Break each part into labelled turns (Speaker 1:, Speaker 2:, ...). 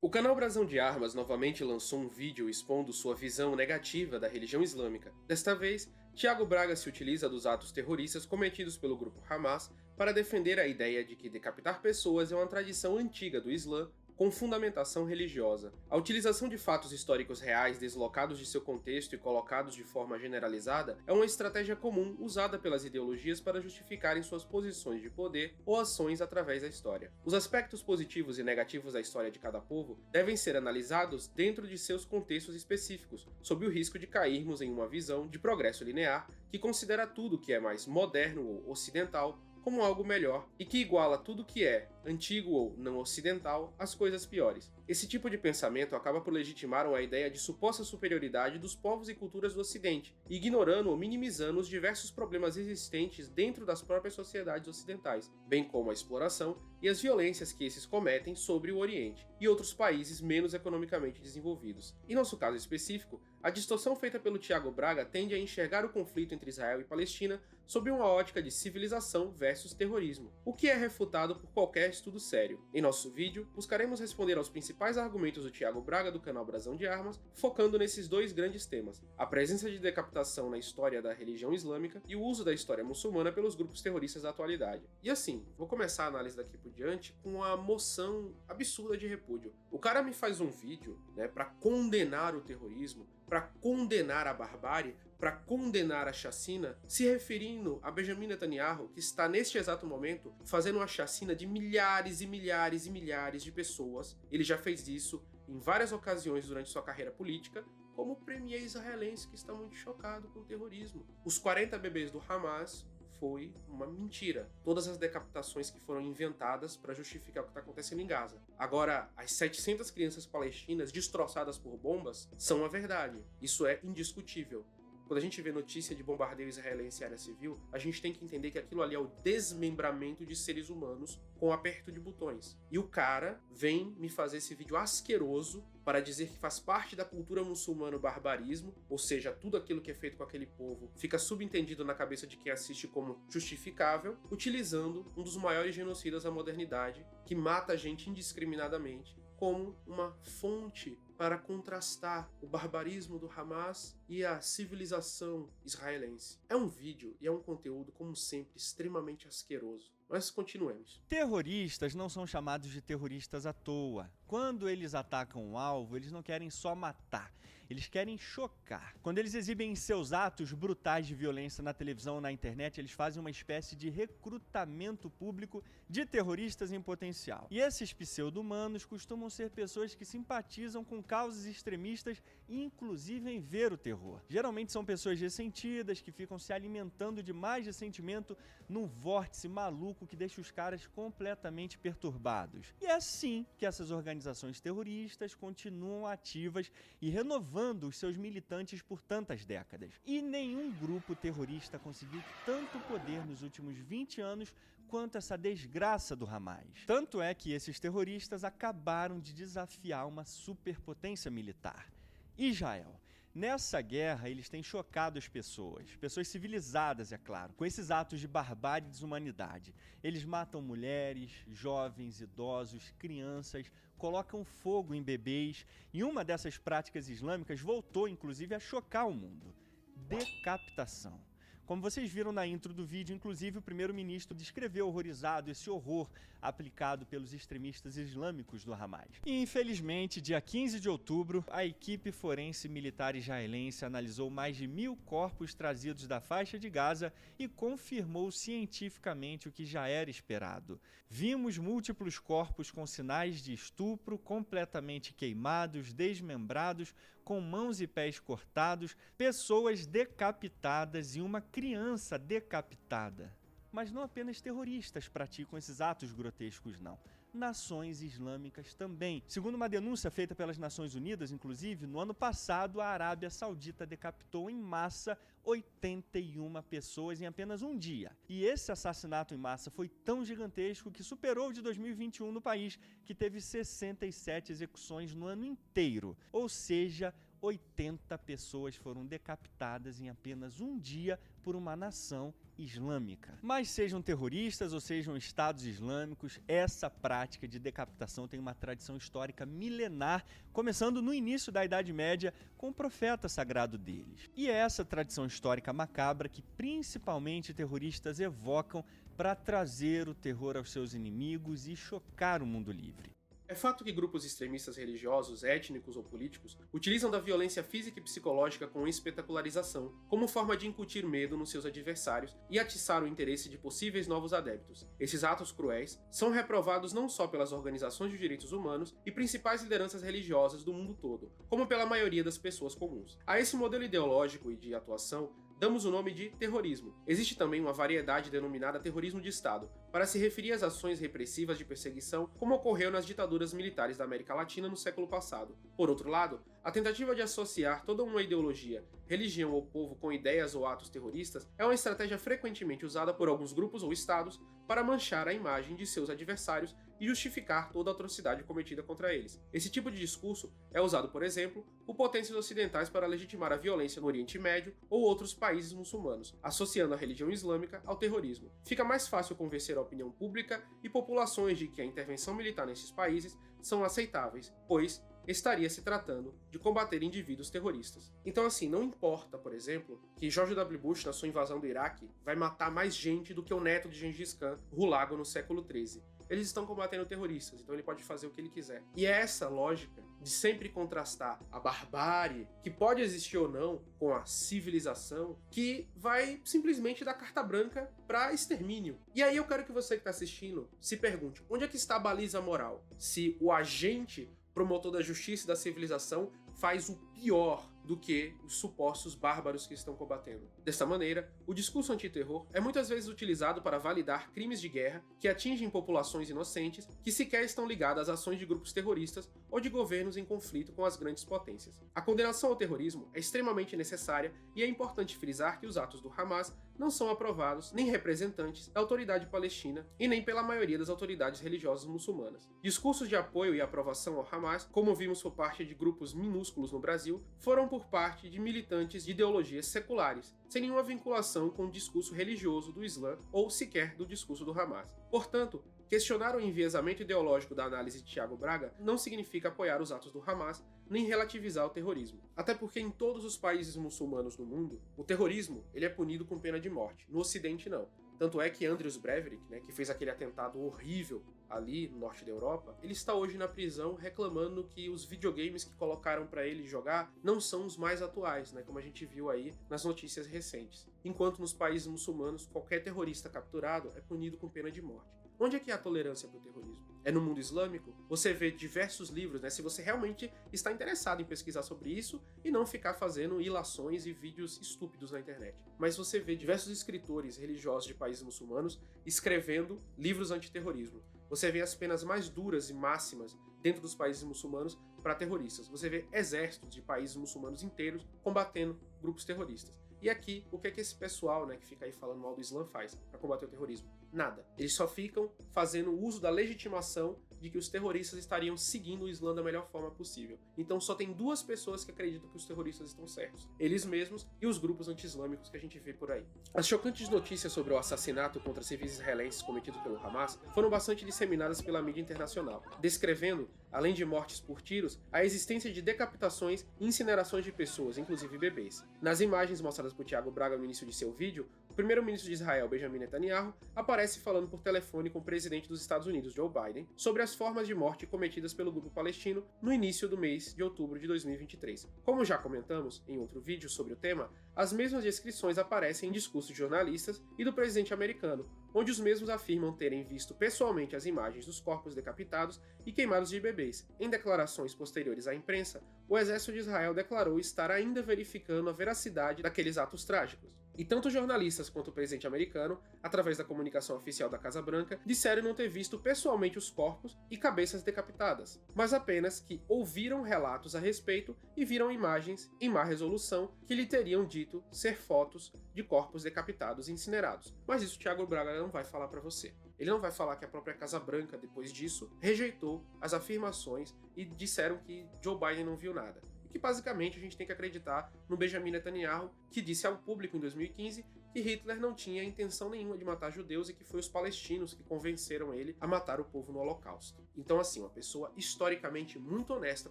Speaker 1: O canal Brasão de Armas novamente lançou um vídeo expondo sua visão negativa da religião islâmica. Desta vez, Thiago Braga se utiliza dos atos terroristas cometidos pelo grupo Hamas para defender a ideia de que decapitar pessoas é uma tradição antiga do Islã com fundamentação religiosa. A utilização de fatos históricos reais deslocados de seu contexto e colocados de forma generalizada é uma estratégia comum usada pelas ideologias para justificarem suas posições de poder ou ações através da história. Os aspectos positivos e negativos da história de cada povo devem ser analisados dentro de seus contextos específicos, sob o risco de cairmos em uma visão de progresso linear que considera tudo que é mais moderno ou ocidental como algo melhor e que iguala tudo que é antigo ou não ocidental às coisas piores. Esse tipo de pensamento acaba por legitimar uma ideia de suposta superioridade dos povos e culturas do Ocidente, ignorando ou minimizando os diversos problemas existentes dentro das próprias sociedades ocidentais, bem como a exploração e as violências que esses cometem sobre o Oriente e outros países menos economicamente desenvolvidos. Em nosso caso específico, a distorção feita pelo Thiago Braga tende a enxergar o conflito entre Israel e Palestina sob uma ótica de civilização versus terrorismo, o que é refutado por qualquer estudo sério. Em nosso vídeo, buscaremos responder aos principais argumentos do Thiago Braga do canal Brasão de Armas, focando nesses dois grandes temas: a presença de decapitação na história da religião islâmica e o uso da história muçulmana pelos grupos terroristas da atualidade. E assim, vou começar a análise daqui por diante com uma moção absurda de repúdio. O cara me faz um vídeo, para condenar o terrorismo, para condenar a barbárie, para condenar a chacina, se referindo a Benjamin Netanyahu, que está neste exato momento fazendo uma chacina de milhares e milhares e milhares de pessoas. Ele já fez isso em várias ocasiões durante sua carreira política, como o premier israelense que está muito chocado com o terrorismo. Os 40 bebês do Hamas foi uma mentira. Todas as decapitações que foram inventadas para justificar o que está acontecendo em Gaza. Agora, as 700 crianças palestinas destroçadas por bombas são a verdade. Isso é indiscutível. Quando a gente vê notícia de bombardeio israelense em área civil, a gente tem que entender que aquilo ali é o desmembramento de seres humanos com aperto de botões. E o cara vem me fazer esse vídeo asqueroso para dizer que faz parte da cultura muçulmana o barbarismo, ou seja, tudo aquilo que é feito com aquele povo fica subentendido na cabeça de quem assiste como justificável, utilizando um dos maiores genocidas da modernidade, que mata gente indiscriminadamente, como uma fonte para contrastar o barbarismo do Hamas e a civilização israelense. É um vídeo e é um conteúdo, como sempre, extremamente asqueroso. Mas continuemos.
Speaker 2: Terroristas não são chamados de terroristas à toa. Quando eles atacam um alvo, eles não querem só matar, eles querem chocar. Quando eles exibem seus atos brutais de violência na televisão ou na internet, eles fazem uma espécie de recrutamento público de terroristas em potencial. E esses pseudo-humanos costumam ser pessoas que simpatizam com causas extremistas e inclusive em ver o terror. Geralmente são pessoas ressentidas que ficam se alimentando de mais ressentimento num vórtice maluco que deixa os caras completamente perturbados. E é assim que essas organizações terroristas continuam ativas e renovando os seus militantes por tantas décadas. E nenhum grupo terrorista conseguiu tanto poder nos últimos 20 anos quanto essa desgraça do Hamas. Tanto é que esses terroristas acabaram de desafiar uma superpotência militar: Israel. Nessa guerra, eles têm chocado as pessoas civilizadas, é claro, com esses atos de barbárie e desumanidade. Eles matam mulheres, jovens, idosos, crianças, colocam fogo em bebês, e uma dessas práticas islâmicas voltou, inclusive, a chocar o mundo: decapitação. Como vocês viram na intro do vídeo, inclusive o primeiro-ministro descreveu horrorizado esse horror aplicado pelos extremistas islâmicos do Hamas. E infelizmente, dia 15 de outubro, a equipe forense militar israelense analisou mais de 1000 corpos trazidos da faixa de Gaza e confirmou cientificamente o que já era esperado. Vimos múltiplos corpos com sinais de estupro, completamente queimados, desmembrados, com mãos e pés cortados, pessoas decapitadas e uma criança decapitada. Mas não apenas terroristas praticam esses atos grotescos, não. Nações islâmicas também. Segundo uma denúncia feita pelas Nações Unidas, inclusive, no ano passado, a Arábia Saudita decapitou em massa 81 pessoas em apenas um dia. E esse assassinato em massa foi tão gigantesco que superou o de 2021 no país, que teve 67 execuções no ano inteiro. Ou seja, 80 pessoas foram decapitadas em apenas um dia por uma nação islâmica. Mas sejam terroristas ou sejam estados islâmicos, essa prática de decapitação tem uma tradição histórica milenar, começando no início da Idade Média com o profeta sagrado deles. E é essa tradição histórica macabra que principalmente terroristas evocam para trazer o terror aos seus inimigos e chocar o mundo livre.
Speaker 1: É fato que grupos extremistas religiosos, étnicos ou políticos utilizam da violência física e psicológica com espetacularização, como forma de incutir medo nos seus adversários e atiçar o interesse de possíveis novos adeptos. Esses atos cruéis são reprovados não só pelas organizações de direitos humanos e principais lideranças religiosas do mundo todo, como pela maioria das pessoas comuns. A esse modelo ideológico e de atuação damos o nome de terrorismo. Existe também uma variedade denominada terrorismo de Estado, para se referir às ações repressivas de perseguição como ocorreu nas ditaduras militares da América Latina no século passado. Por outro lado, a tentativa de associar toda uma ideologia, religião ou povo com ideias ou atos terroristas é uma estratégia frequentemente usada por alguns grupos ou estados para manchar a imagem de seus adversários e justificar toda a atrocidade cometida contra eles. Esse tipo de discurso é usado, por exemplo, por potências ocidentais para legitimar a violência no Oriente Médio ou outros países muçulmanos, associando a religião islâmica ao terrorismo. Fica mais fácil convencer a opinião pública e populações de que a intervenção militar nesses países são aceitáveis, pois estaria se tratando de combater indivíduos terroristas. Então assim, não importa, por exemplo, que George W. Bush, na sua invasão do Iraque, vai matar mais gente do que o neto de Gengis Khan, Hulagu, no século XIII. Eles estão combatendo terroristas, então ele pode fazer o que ele quiser. E é essa lógica de sempre contrastar a barbárie, que pode existir ou não, com a civilização, que vai simplesmente dar carta branca para extermínio. E aí eu quero que você que está assistindo se pergunte, onde é que está a baliza moral? Se o agente promotor da justiça e da civilização faz o pior do que os supostos bárbaros que estão combatendo. Desta maneira, o discurso antiterror é muitas vezes utilizado para validar crimes de guerra que atingem populações inocentes que sequer estão ligadas às ações de grupos terroristas ou de governos em conflito com as grandes potências. A condenação ao terrorismo é extremamente necessária e é importante frisar que os atos do Hamas não são aprovados nem representantes da autoridade palestina e nem pela maioria das autoridades religiosas muçulmanas. Discursos de apoio e aprovação ao Hamas, como vimos por parte de grupos minúsculos no Brasil, foram por parte de militantes de ideologias seculares, sem nenhuma vinculação com o discurso religioso do Islã ou sequer do discurso do Hamas. Portanto, questionar o enviesamento ideológico da análise de Thiago Braga não significa apoiar os atos do Hamas, nem relativizar o terrorismo. Até porque em todos os países muçulmanos do mundo, o terrorismo ele é punido com pena de morte. No Ocidente, não. Tanto é que Andrews Breivik, que fez aquele atentado horrível ali no norte da Europa, ele está hoje na prisão reclamando que os videogames que colocaram para ele jogar não são os mais atuais, como a gente viu aí nas notícias recentes. Enquanto nos países muçulmanos, qualquer terrorista capturado é punido com pena de morte. Onde é que há tolerância para o terrorismo? É no mundo islâmico? Você vê diversos livros, se você realmente está interessado em pesquisar sobre isso e não ficar fazendo ilações e vídeos estúpidos na internet. Mas você vê diversos escritores religiosos de países muçulmanos escrevendo livros antiterrorismo. Você vê as penas mais duras e máximas dentro dos países muçulmanos para terroristas. Você vê exércitos de países muçulmanos inteiros combatendo grupos terroristas. E aqui, o que é que esse pessoal, que fica aí falando mal do Islã faz para combater o terrorismo? Nada. Eles só ficam fazendo uso da legitimação de que os terroristas estariam seguindo o Islã da melhor forma possível. Então só tem duas pessoas que acreditam que os terroristas estão certos. Eles mesmos e os grupos anti-islâmicos que a gente vê por aí. As chocantes notícias sobre o assassinato contra civis israelenses cometido pelo Hamas foram bastante disseminadas pela mídia internacional, descrevendo, além de mortes por tiros, a existência de decapitações e incinerações de pessoas, inclusive bebês. Nas imagens mostradas por Thiago Braga no início de seu vídeo, o primeiro-ministro de Israel, Benjamin Netanyahu, aparece falando por telefone com o presidente dos Estados Unidos, Joe Biden, sobre as formas de morte cometidas pelo grupo palestino no início do mês de outubro de 2023. Como já comentamos em outro vídeo sobre o tema, as mesmas descrições aparecem em discursos de jornalistas e do presidente americano, onde os mesmos afirmam terem visto pessoalmente as imagens dos corpos decapitados e queimados de bebês. Em declarações posteriores à imprensa, o exército de Israel declarou estar ainda verificando a veracidade daqueles atos trágicos. E tanto jornalistas quanto o presidente americano, através da comunicação oficial da Casa Branca, disseram não ter visto pessoalmente os corpos e cabeças decapitadas, mas apenas que ouviram relatos a respeito e viram imagens em má resolução que lhe teriam dito ser fotos de corpos decapitados e incinerados. Mas isso o Thiago Braga não vai falar para você. Ele não vai falar que a própria Casa Branca, depois disso, rejeitou as afirmações e disseram que Joe Biden não viu nada. e que basicamente a gente tem que acreditar no Benjamin Netanyahu, que disse ao público em 2015 que Hitler não tinha intenção nenhuma de matar judeus e que foi os palestinos que convenceram ele a matar o povo no Holocausto. Então, assim, uma pessoa historicamente muito honesta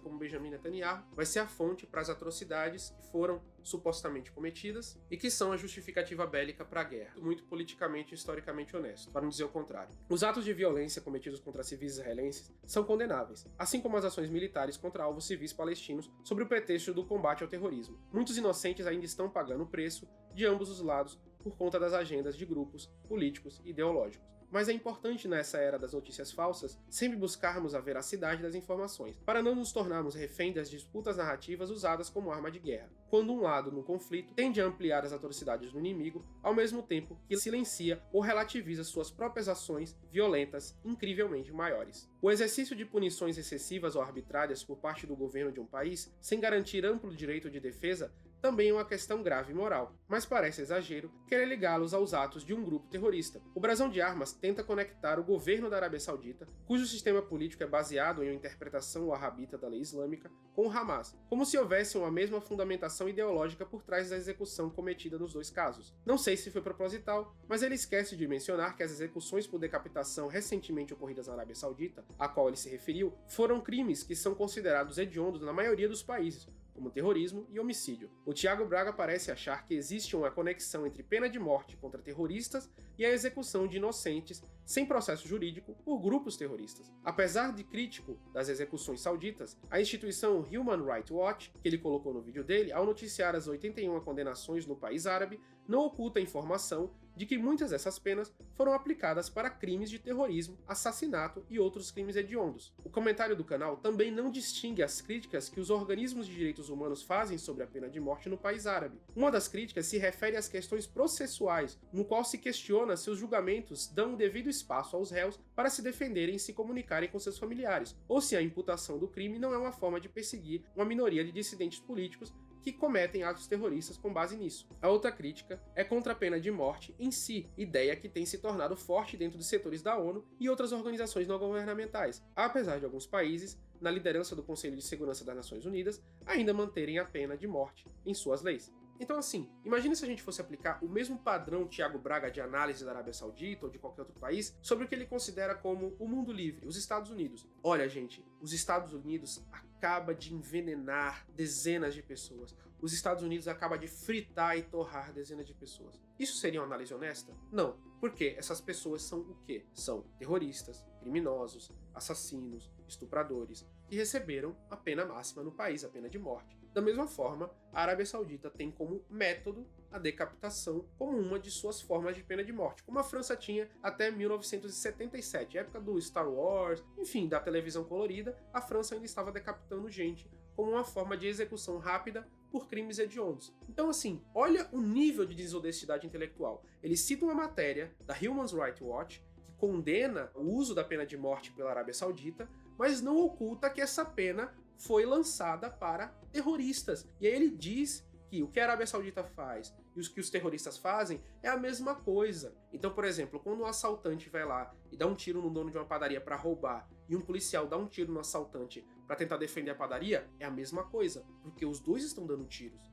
Speaker 1: como Benjamin Netanyahu vai ser a fonte para as atrocidades que foram supostamente cometidas e que são a justificativa bélica para a guerra. Muito politicamente e historicamente honesto, para não dizer o contrário. Os atos de violência cometidos contra civis israelenses são condenáveis, assim como as ações militares contra alvos civis palestinos sob o pretexto do combate ao terrorismo. Muitos inocentes ainda estão pagando o preço de ambos os lados por conta das agendas de grupos políticos e ideológicos. Mas é importante nessa era das notícias falsas sempre buscarmos a veracidade das informações, para não nos tornarmos refém das disputas narrativas usadas como arma de guerra, quando um lado no conflito tende a ampliar as atrocidades do inimigo, ao mesmo tempo que silencia ou relativiza suas próprias ações violentas incrivelmente maiores. O exercício de punições excessivas ou arbitrárias por parte do governo de um país, sem garantir amplo direito de defesa, também é uma questão grave e moral, mas parece exagero querer ligá-los aos atos de um grupo terrorista. O brasão de armas tenta conectar o governo da Arábia Saudita, cujo sistema político é baseado em uma interpretação wahhabita da lei islâmica, com o Hamas, como se houvesse uma mesma fundamentação ideológica por trás da execução cometida nos dois casos. Não sei se foi proposital, mas ele esquece de mencionar que as execuções por decapitação recentemente ocorridas na Arábia Saudita, a qual ele se referiu, foram crimes que são considerados hediondos na maioria dos países, como terrorismo e homicídio. O Thiago Braga parece achar que existe uma conexão entre pena de morte contra terroristas e a execução de inocentes sem processo jurídico por grupos terroristas. Apesar de crítico das execuções sauditas, a instituição Human Rights Watch, que ele colocou no vídeo dele, ao noticiar as 81 condenações no país árabe, não oculta a informação de que muitas dessas penas foram aplicadas para crimes de terrorismo, assassinato e outros crimes hediondos. O comentário do canal também não distingue as críticas que os organismos de direitos humanos fazem sobre a pena de morte no país árabe. Uma das críticas se refere às questões processuais, no qual se questiona se os julgamentos dão o devido espaço aos réus para se defenderem e se comunicarem com seus familiares, ou se a imputação do crime não é uma forma de perseguir uma minoria de dissidentes políticos que cometem atos terroristas com base nisso. A outra crítica é contra a pena de morte em si, ideia que tem se tornado forte dentro dos setores da ONU e outras organizações não governamentais, apesar de alguns países, na liderança do Conselho de Segurança das Nações Unidas, ainda manterem a pena de morte em suas leis. Então assim, imagine se a gente fosse aplicar o mesmo padrão Thiago Braga de análise da Arábia Saudita ou de qualquer outro país sobre o que ele considera como o mundo livre, os Estados Unidos. Olha gente, os Estados Unidos acaba de envenenar dezenas de pessoas. Os Estados Unidos acaba de fritar e torrar dezenas de pessoas. Isso seria uma análise honesta? Não. Porque essas pessoas são o quê? São terroristas, criminosos, assassinos, estupradores, que receberam a pena máxima no país, a pena de morte. Da mesma forma, a Arábia Saudita tem como método a decapitação como uma de suas formas de pena de morte, como a França tinha até 1977, época do Star Wars, enfim, da televisão colorida, a França ainda estava decapitando gente como uma forma de execução rápida por crimes hediondos. Então assim, olha o nível de desonestidade intelectual. Ele cita uma matéria da Human Rights Watch que condena o uso da pena de morte pela Arábia Saudita, mas não oculta que essa pena foi lançada para terroristas. E aí ele diz que o que a Arábia Saudita faz e o que os terroristas fazem é a mesma coisa. Então, por exemplo, quando um assaltante vai lá e dá um tiro no dono de uma padaria para roubar e um policial dá um tiro no assaltante para tentar defender a padaria, é a mesma coisa, porque os dois estão dando tiros.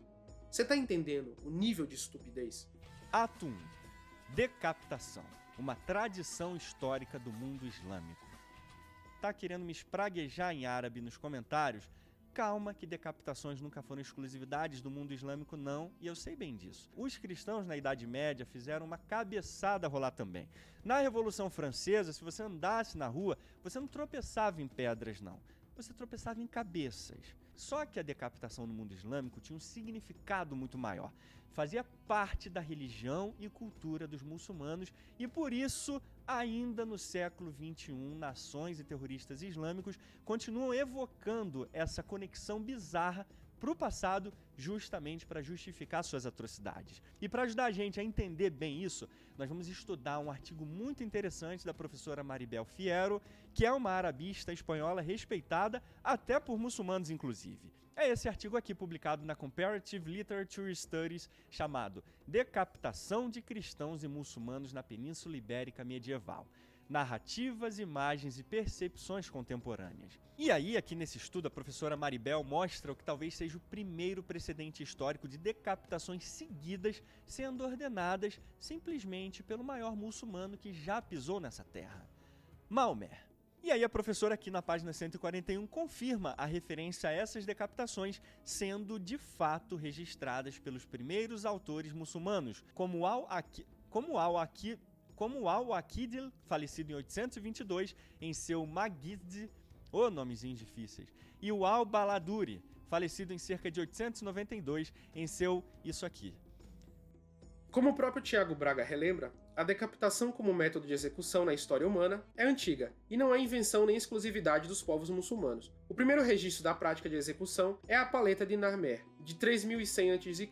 Speaker 1: Você tá entendendo o nível de estupidez?
Speaker 2: Ato 1. Decapitação. Uma tradição histórica do mundo islâmico. Tá querendo me espraguejar em árabe nos comentários? Calma que decapitações nunca foram exclusividades do mundo islâmico não, e eu sei bem disso. Os cristãos na Idade Média fizeram uma cabeçada rolar também. Na Revolução Francesa, se você andasse na rua, você não tropeçava em pedras não, você tropeçava em cabeças. Só que a decapitação no mundo islâmico tinha um significado muito maior. Fazia parte da religião e cultura dos muçulmanos e por isso, ainda no século XXI, nações e terroristas islâmicos continuam evocando essa conexão bizarra para o passado justamente para justificar suas atrocidades. E para ajudar a gente a entender bem isso, nós vamos estudar um artigo muito interessante da professora Maribel Fiero, que é uma arabista espanhola respeitada até por muçulmanos inclusive. É esse artigo aqui publicado na Comparative Literature Studies, chamado Decapitação de Cristãos e Muçulmanos na Península Ibérica Medieval. narrativas, imagens e percepções contemporâneas. E aí, aqui nesse estudo, a professora Maribel mostra o que talvez seja o primeiro precedente histórico de decapitações seguidas sendo ordenadas simplesmente pelo maior muçulmano que já pisou nessa terra, Maomé. E aí a professora aqui na página 141 confirma a referência a essas decapitações sendo de fato registradas pelos primeiros autores muçulmanos, como Al-Aqidil, falecido em 822, em seu Magid, nomezinhos difíceis, e o Al-Baladuri, falecido em cerca de 892, em seu isso aqui.
Speaker 1: Como o próprio Tiago Braga relembra, a decapitação como método de execução na história humana é antiga e não é invenção nem exclusividade dos povos muçulmanos. O primeiro registro da prática de execução é a paleta de Narmer, de 3100 a.C.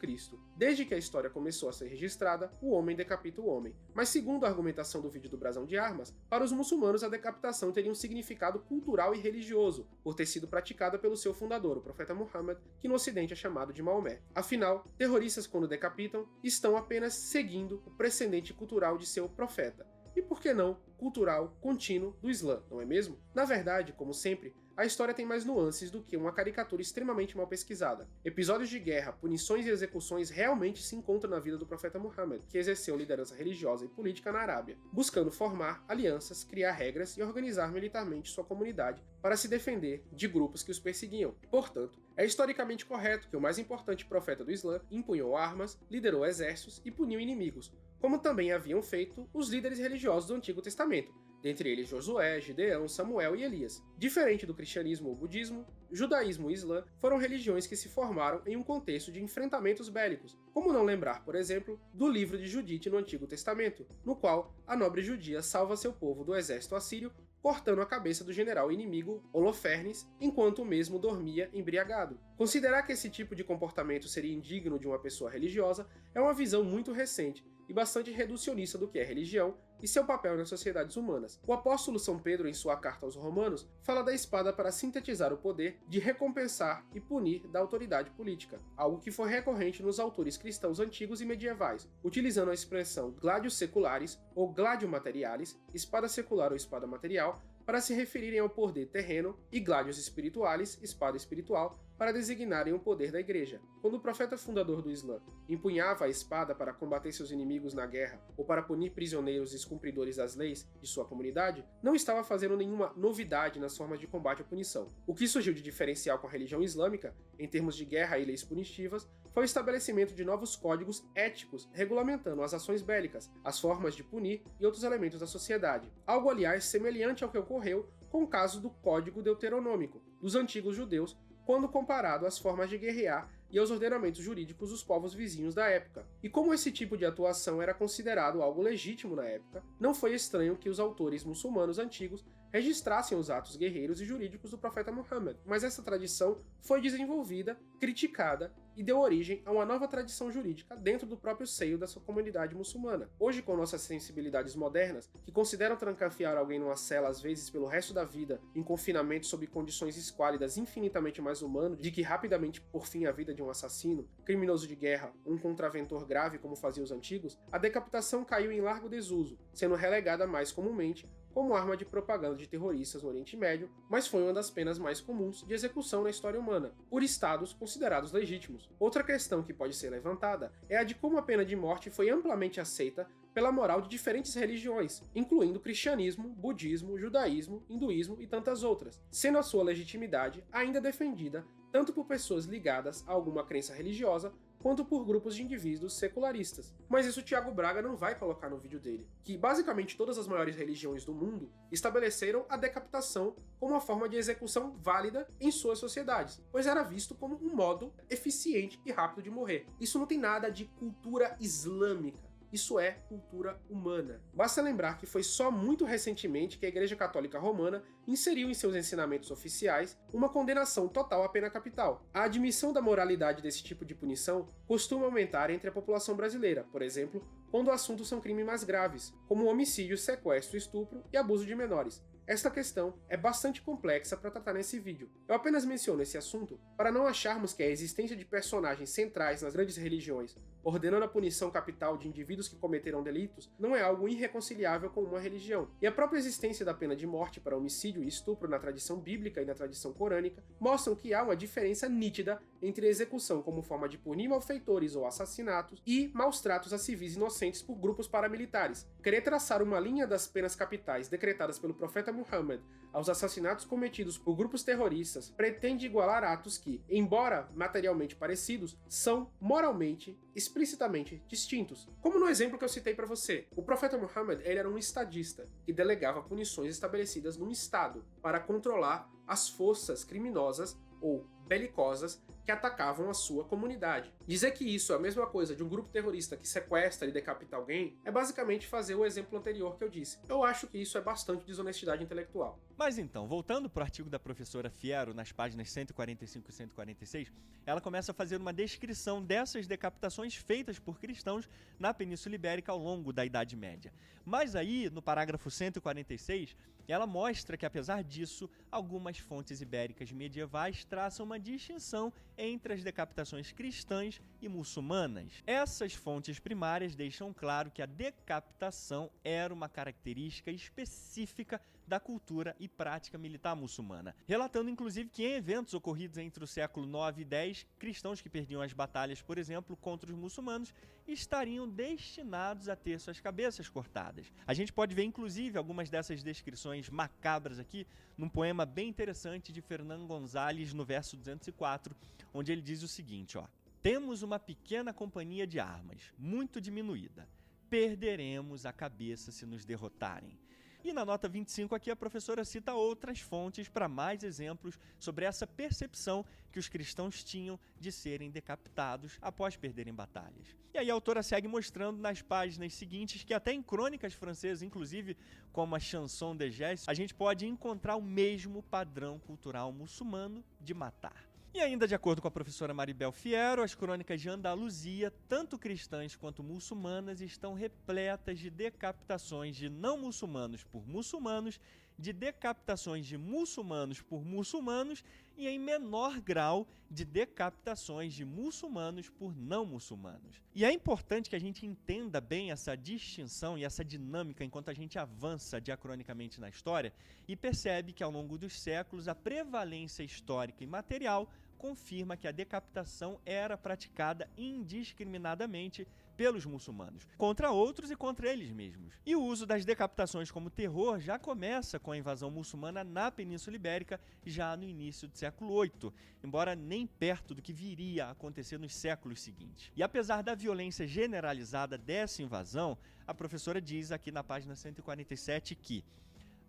Speaker 1: Desde que a história começou a ser registrada, o homem decapita o homem. Mas segundo a argumentação do vídeo do Brasão de Armas, para os muçulmanos a decapitação teria um significado cultural e religioso, por ter sido praticada pelo seu fundador, o profeta Muhammad, que no ocidente é chamado de Maomé. Afinal, terroristas quando decapitam, estão apenas seguindo o precedente cultural de seu profeta. E por que não, cultural contínuo do Islã, não é mesmo? Na verdade, como sempre, a história tem mais nuances do que uma caricatura extremamente mal pesquisada. Episódios de guerra, punições e execuções realmente se encontram na vida do profeta Muhammad, que exerceu liderança religiosa e política na Arábia, buscando formar alianças, criar regras e organizar militarmente sua comunidade para se defender de grupos que os perseguiam. Portanto, é historicamente correto que o mais importante profeta do Islã empunhou armas, liderou exércitos e puniu inimigos, como também haviam feito os líderes religiosos do Antigo Testamento, dentre eles Josué, Gideão, Samuel e Elias. Diferente do cristianismo ou budismo, judaísmo e islã foram religiões que se formaram em um contexto de enfrentamentos bélicos, como não lembrar, por exemplo, do livro de Judite no Antigo Testamento, no qual a nobre judia salva seu povo do exército assírio, cortando a cabeça do general inimigo Holofernes, enquanto o mesmo dormia embriagado. Considerar que esse tipo de comportamento seria indigno de uma pessoa religiosa é uma visão muito recente e bastante reducionista do que é religião e seu papel nas sociedades humanas. O apóstolo São Pedro, em sua carta aos Romanos, fala da espada para sintetizar o poder de recompensar e punir da autoridade política, algo que foi recorrente nos autores cristãos antigos e medievais, utilizando a expressão gladius secularis ou gladio materialis, espada secular ou espada material, para se referirem ao poder terreno, e gladius spiritualis, espada espiritual, para designarem o poder da igreja. Quando o profeta fundador do Islã empunhava a espada para combater seus inimigos na guerra ou para punir prisioneiros e descumpridores das leis de sua comunidade, não estava fazendo nenhuma novidade nas formas de combate ou punição. O que surgiu de diferencial com a religião islâmica, em termos de guerra e leis punitivas, foi o estabelecimento de novos códigos éticos regulamentando as ações bélicas, as formas de punir e outros elementos da sociedade. Algo, aliás, semelhante ao que ocorreu com o caso do Código Deuteronômico, dos antigos judeus, quando comparado às formas de guerrear e aos ordenamentos jurídicos dos povos vizinhos da época. E como esse tipo de atuação era considerado algo legítimo na época, não foi estranho que os autores muçulmanos antigos registrassem os atos guerreiros e jurídicos do profeta Muhammad. Mas essa tradição foi desenvolvida, criticada e deu origem a uma nova tradição jurídica dentro do próprio seio da sua comunidade muçulmana. Hoje, com nossas sensibilidades modernas, que consideram trancafiar alguém numa cela às vezes pelo resto da vida, em confinamento sob condições esquálidas infinitamente mais humanas, de que rapidamente por fim a vida de um assassino, criminoso de guerra, um contraventor grave como faziam os antigos, a decapitação caiu em largo desuso, sendo relegada mais comumente como arma de propaganda de terroristas no Oriente Médio, mas foi uma das penas mais comuns de execução na história humana, por estados considerados legítimos. Outra questão que pode ser levantada é a de como a pena de morte foi amplamente aceita pela moral de diferentes religiões, incluindo cristianismo, budismo, judaísmo, hinduísmo e tantas outras, sendo a sua legitimidade ainda defendida tanto por pessoas ligadas a alguma crença religiosa, quanto por grupos de indivíduos secularistas. Mas isso o Tiago Braga não vai colocar no vídeo dele, que basicamente todas as maiores religiões do mundo estabeleceram a decapitação como uma forma de execução válida em suas sociedades, pois era visto como um modo eficiente e rápido de morrer. Isso não tem nada de cultura islâmica. Isso é cultura humana. Basta lembrar que foi só muito recentemente que a Igreja Católica Romana inseriu em seus ensinamentos oficiais uma condenação total à pena capital. A admissão da moralidade desse tipo de punição costuma aumentar entre a população brasileira, por exemplo, quando o assunto são crimes mais graves, como homicídio, sequestro, estupro e abuso de menores. esta questão é bastante complexa para tratar nesse vídeo. Eu apenas menciono esse assunto para não acharmos que a existência de personagens centrais nas grandes religiões, ordenando a punição capital de indivíduos que cometeram delitos, não é algo irreconciliável com uma religião. E a própria existência da pena de morte para homicídio e estupro na tradição bíblica e na tradição corânica mostram que há uma diferença nítida entre a execução como forma de punir malfeitores ou assassinatos e maus tratos a civis inocentes por grupos paramilitares. Querer traçar uma linha das penas capitais decretadas pelo profeta Muhammad aos assassinatos cometidos por grupos terroristas pretende igualar atos que, embora materialmente parecidos, são moralmente, explicitamente distintos. Como no exemplo que eu citei para você, o profeta Muhammad ele era um estadista que delegava punições estabelecidas num estado para controlar as forças criminosas ou belicosas que atacavam a sua comunidade. Dizer que isso é a mesma coisa de um grupo terrorista que sequestra e decapita alguém é basicamente fazer o exemplo anterior que eu disse. Eu acho que isso é bastante desonestidade intelectual.
Speaker 2: Mas então, voltando para o artigo da professora Fiero, nas páginas 145 e 146, ela começa a fazer uma descrição dessas decapitações feitas por cristãos na Península Ibérica ao longo da Idade Média. Mas aí, no parágrafo 146, ela mostra que, apesar disso, algumas fontes ibéricas medievais traçam uma distinção entre as decapitações cristãs e muçulmanas. Essas fontes primárias deixam claro que a decapitação era uma característica específica da cultura e prática militar muçulmana, relatando inclusive que em eventos ocorridos entre o século 9 e 10, cristãos que perdiam as batalhas, por exemplo, contra os muçulmanos, estariam destinados a ter suas cabeças cortadas. A gente pode ver inclusive algumas dessas descrições macabras aqui num poema bem interessante de Fernán González no verso 204, onde ele diz o seguinte, ó: "Temos uma pequena companhia de armas, muito diminuída. Perderemos a cabeça se nos derrotarem." E na nota 25 aqui a professora cita outras fontes para mais exemplos sobre essa percepção que os cristãos tinham de serem decapitados após perderem batalhas. E aí a autora segue mostrando nas páginas seguintes que até em crônicas francesas, inclusive como a Chanson de Geste, a gente pode encontrar o mesmo padrão cultural muçulmano de matar. E ainda de acordo com a professora Maribel Fiero, as crônicas de Andaluzia, tanto cristãs quanto muçulmanas, estão repletas de decapitações de não muçulmanos por muçulmanos, de decapitações de muçulmanos por muçulmanos e, em menor grau, de decapitações de muçulmanos por não muçulmanos. E é importante que a gente entenda bem essa distinção e essa dinâmica enquanto a gente avança diacronicamente na história e percebe que, ao longo dos séculos, a prevalência histórica e material confirma que a decapitação era praticada indiscriminadamente pelos muçulmanos, contra outros e contra eles mesmos. E o uso das decapitações como terror já começa com a invasão muçulmana na Península Ibérica já no início do século VIII, embora nem perto do que viria a acontecer nos séculos seguintes. E apesar da violência generalizada dessa invasão, a professora diz aqui na página 147 que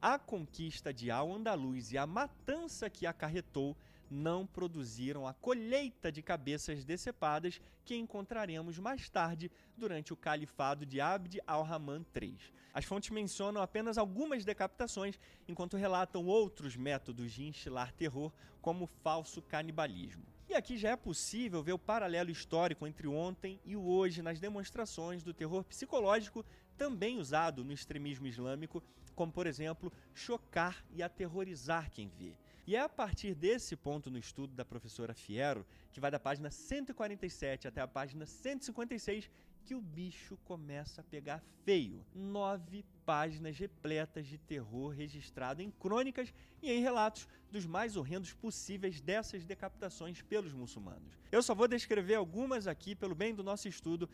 Speaker 2: a conquista de Al-Andalus e a matança que acarretou não produziram a colheita de cabeças decepadas que encontraremos mais tarde durante o califado de Abd al-Rahman III. As fontes mencionam apenas algumas decapitações, enquanto relatam outros métodos de instilar terror, como o falso canibalismo. E aqui já é possível ver o paralelo histórico entre o ontem e o hoje nas demonstrações do terror psicológico também usado no extremismo islâmico, como, por exemplo, chocar e aterrorizar quem vê. E é a partir desse ponto no estudo da professora Fiero, que vai da página 147 até a página 156, que o bicho começa a pegar feio. 9 páginas repletas de terror registrado em crônicas e em relatos dos mais horrendos possíveis dessas decapitações pelos muçulmanos. Eu só vou descrever algumas aqui pelo bem do nosso estudo.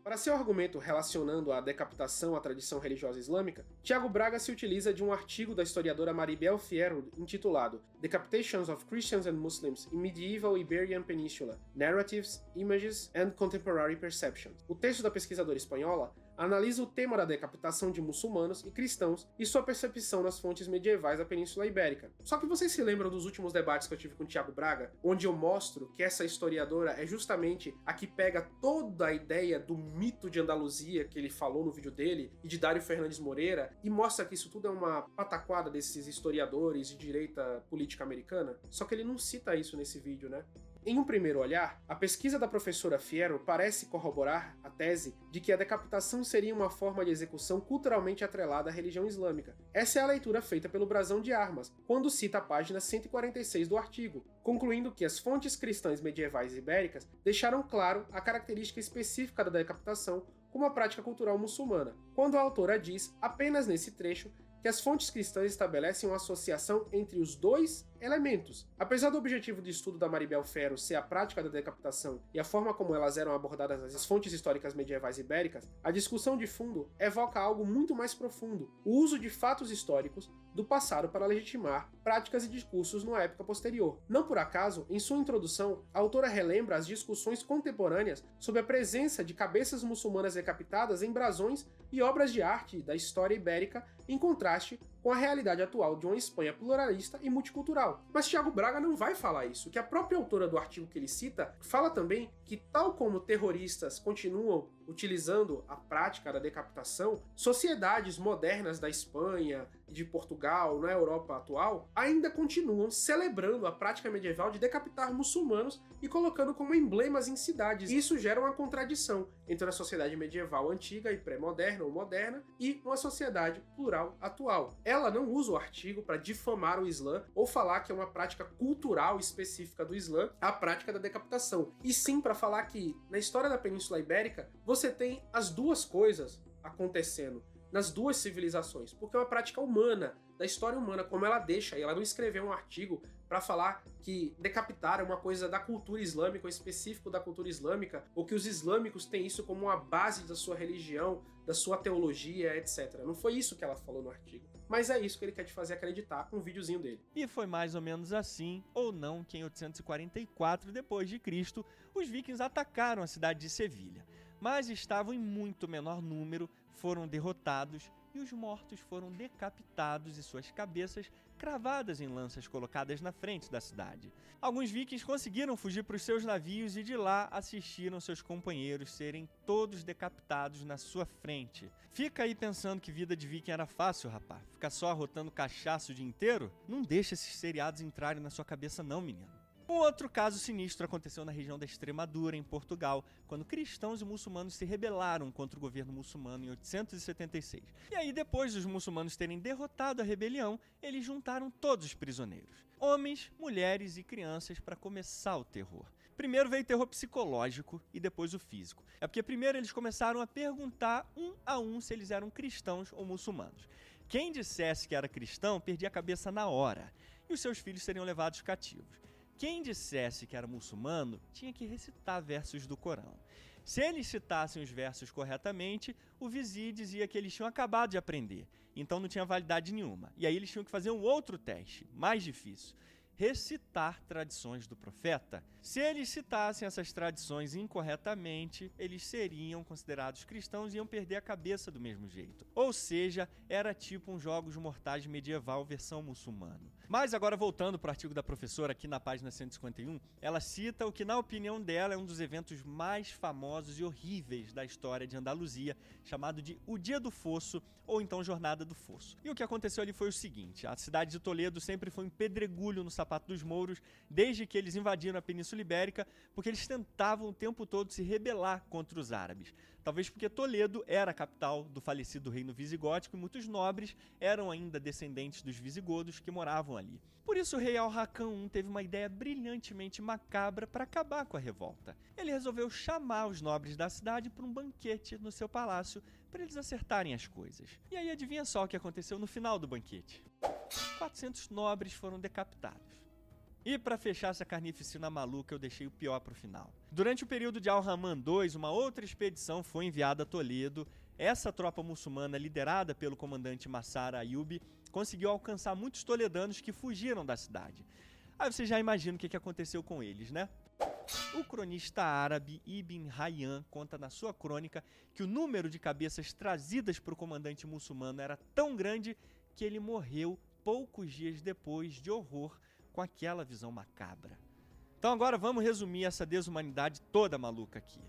Speaker 1: Para seu argumento relacionando a decapitação à tradição religiosa islâmica, Tiago Braga se utiliza de um artigo da historiadora Maribel Fiero intitulado Decapitations of Christians and Muslims in Medieval Iberian Peninsula, Narratives, Images and Contemporary Perceptions. O texto da pesquisadora espanhola analisa o tema da decapitação de muçulmanos e cristãos e sua percepção nas fontes medievais da Península Ibérica. Só que vocês se lembram dos últimos debates que eu tive com o Tiago Braga, onde eu mostro que essa historiadora é justamente a que pega toda a ideia do mito de Andaluzia que ele falou no vídeo dele e de Dário Fernandes Moreira e mostra que isso tudo é uma pataquada desses historiadores de direita política americana? Só que ele não cita isso nesse vídeo, né? Em um primeiro olhar, a pesquisa da professora Fierro parece corroborar a tese de que a decapitação seria uma forma de execução culturalmente atrelada à religião islâmica. Essa é a leitura feita pelo Brasão de Armas, quando cita a página 146 do artigo, concluindo que as fontes cristãs medievais ibéricas deixaram claro a característica específica da decapitação como uma prática cultural muçulmana, quando a autora diz, apenas nesse trecho, que as fontes cristãs estabelecem uma associação entre os dois elementos. Apesar do objetivo de estudo da Maribel Ferro ser a prática da decapitação e a forma como elas eram abordadas nas fontes históricas medievais ibéricas, a discussão de fundo evoca algo muito mais profundo, o uso de fatos históricos do passado para legitimar práticas e discursos numa época posterior. Não por acaso, em sua introdução, a autora relembra as discussões contemporâneas sobre a presença de cabeças muçulmanas decapitadas em brasões e obras de arte da história ibérica, em contraste com a realidade atual de uma Espanha pluralista e multicultural. Mas Tiago Braga não vai falar isso, que a própria autora do artigo que ele cita fala também que, tal como terroristas continuam utilizando a prática da decapitação, sociedades modernas da Espanha e de Portugal, na Europa atual, ainda continuam celebrando a prática medieval de decapitar muçulmanos e colocando como emblemas em cidades. Isso gera uma contradição entre a sociedade medieval antiga e pré-moderna ou moderna e uma sociedade plural atual. Ela não usa o artigo para difamar o Islã ou falar que é uma prática cultural específica do Islã a prática da decapitação, e sim para falar que, na história da Península Ibérica, você tem as duas coisas acontecendo nas duas civilizações, porque é uma prática humana, da história humana, como ela deixa, e ela não escreveu um artigo para falar que decapitar é uma coisa da cultura islâmica, ou específico da cultura islâmica, ou que os islâmicos têm isso como uma base da sua religião, da sua teologia, etc. Não foi isso que ela falou no artigo. Mas é isso que ele quer te fazer acreditar com o videozinho dele.
Speaker 2: E foi mais ou menos assim, ou não, que em 844 d.C., os vikings atacaram a cidade de Sevilha. Mas estavam em muito menor número, foram derrotados e os mortos foram decapitados e suas cabeças cravadas em lanças colocadas na frente da cidade. Alguns vikings conseguiram fugir para os seus navios e de lá assistiram seus companheiros serem todos decapitados na sua frente. Fica aí pensando que vida de viking era fácil, rapaz. Ficar só arrotando cachaço o dia inteiro? Não deixa esses seriados entrarem na sua cabeça não, menino. Um outro caso sinistro aconteceu na região da Extremadura, em Portugal, quando cristãos e muçulmanos se rebelaram contra o governo muçulmano em 876. E aí, depois dos muçulmanos terem derrotado a rebelião, eles juntaram todos os prisioneiros, homens, mulheres e crianças, para começar o terror. Primeiro veio o terror psicológico e depois o físico. É porque primeiro eles começaram a perguntar um a um se eles eram cristãos ou muçulmanos. Quem dissesse que era cristão perdia a cabeça na hora, e os seus filhos seriam levados cativos. Quem dissesse que era muçulmano tinha que recitar versos do Corão. Se eles citassem os versos corretamente, o vizir dizia que eles tinham acabado de aprender, então não tinha validade nenhuma. E aí eles tinham que fazer um outro teste, mais difícil: recitar tradições do profeta. Se eles citassem essas tradições incorretamente, eles seriam considerados cristãos e iam perder a cabeça do mesmo jeito. Ou seja, era tipo um Jogos Mortais medieval versão muçulmano. Mas agora, voltando para o artigo da professora, aqui na página 151, ela cita o que, na opinião dela, é um dos eventos mais famosos e horríveis da história de Andaluzia, chamado de O Dia do Fosso, ou então Jornada do Fosso. E o que aconteceu ali foi o seguinte: a cidade de Toledo sempre foi um pedregulho no sapato dos mouros, desde que eles invadiram a Península Ibérica, porque eles tentavam o tempo todo se rebelar contra os árabes. Talvez porque Toledo era a capital do falecido reino visigótico e muitos nobres eram ainda descendentes dos visigodos que moravam ali. Por isso o rei Al-Hakam I teve uma ideia brilhantemente macabra para acabar com a revolta. Ele resolveu chamar os nobres da cidade para um banquete no seu palácio para eles acertarem as coisas. E aí adivinha só o que aconteceu no final do banquete? 400 nobres foram decapitados. E para fechar essa carnificina maluca, eu deixei o pior para o final. Durante o período de Al-Rahman II, uma outra expedição foi enviada a Toledo. Essa tropa muçulmana, liderada pelo comandante Massar Ayub, conseguiu alcançar muitos toledanos que fugiram da cidade. Aí você já imagina o que aconteceu com eles, né? O cronista árabe Ibn Hayyan conta na sua crônica que o número de cabeças trazidas para o comandante muçulmano era tão grande que ele morreu poucos dias depois de horror com aquela visão macabra. Então agora vamos resumir essa desumanidade toda maluca aqui.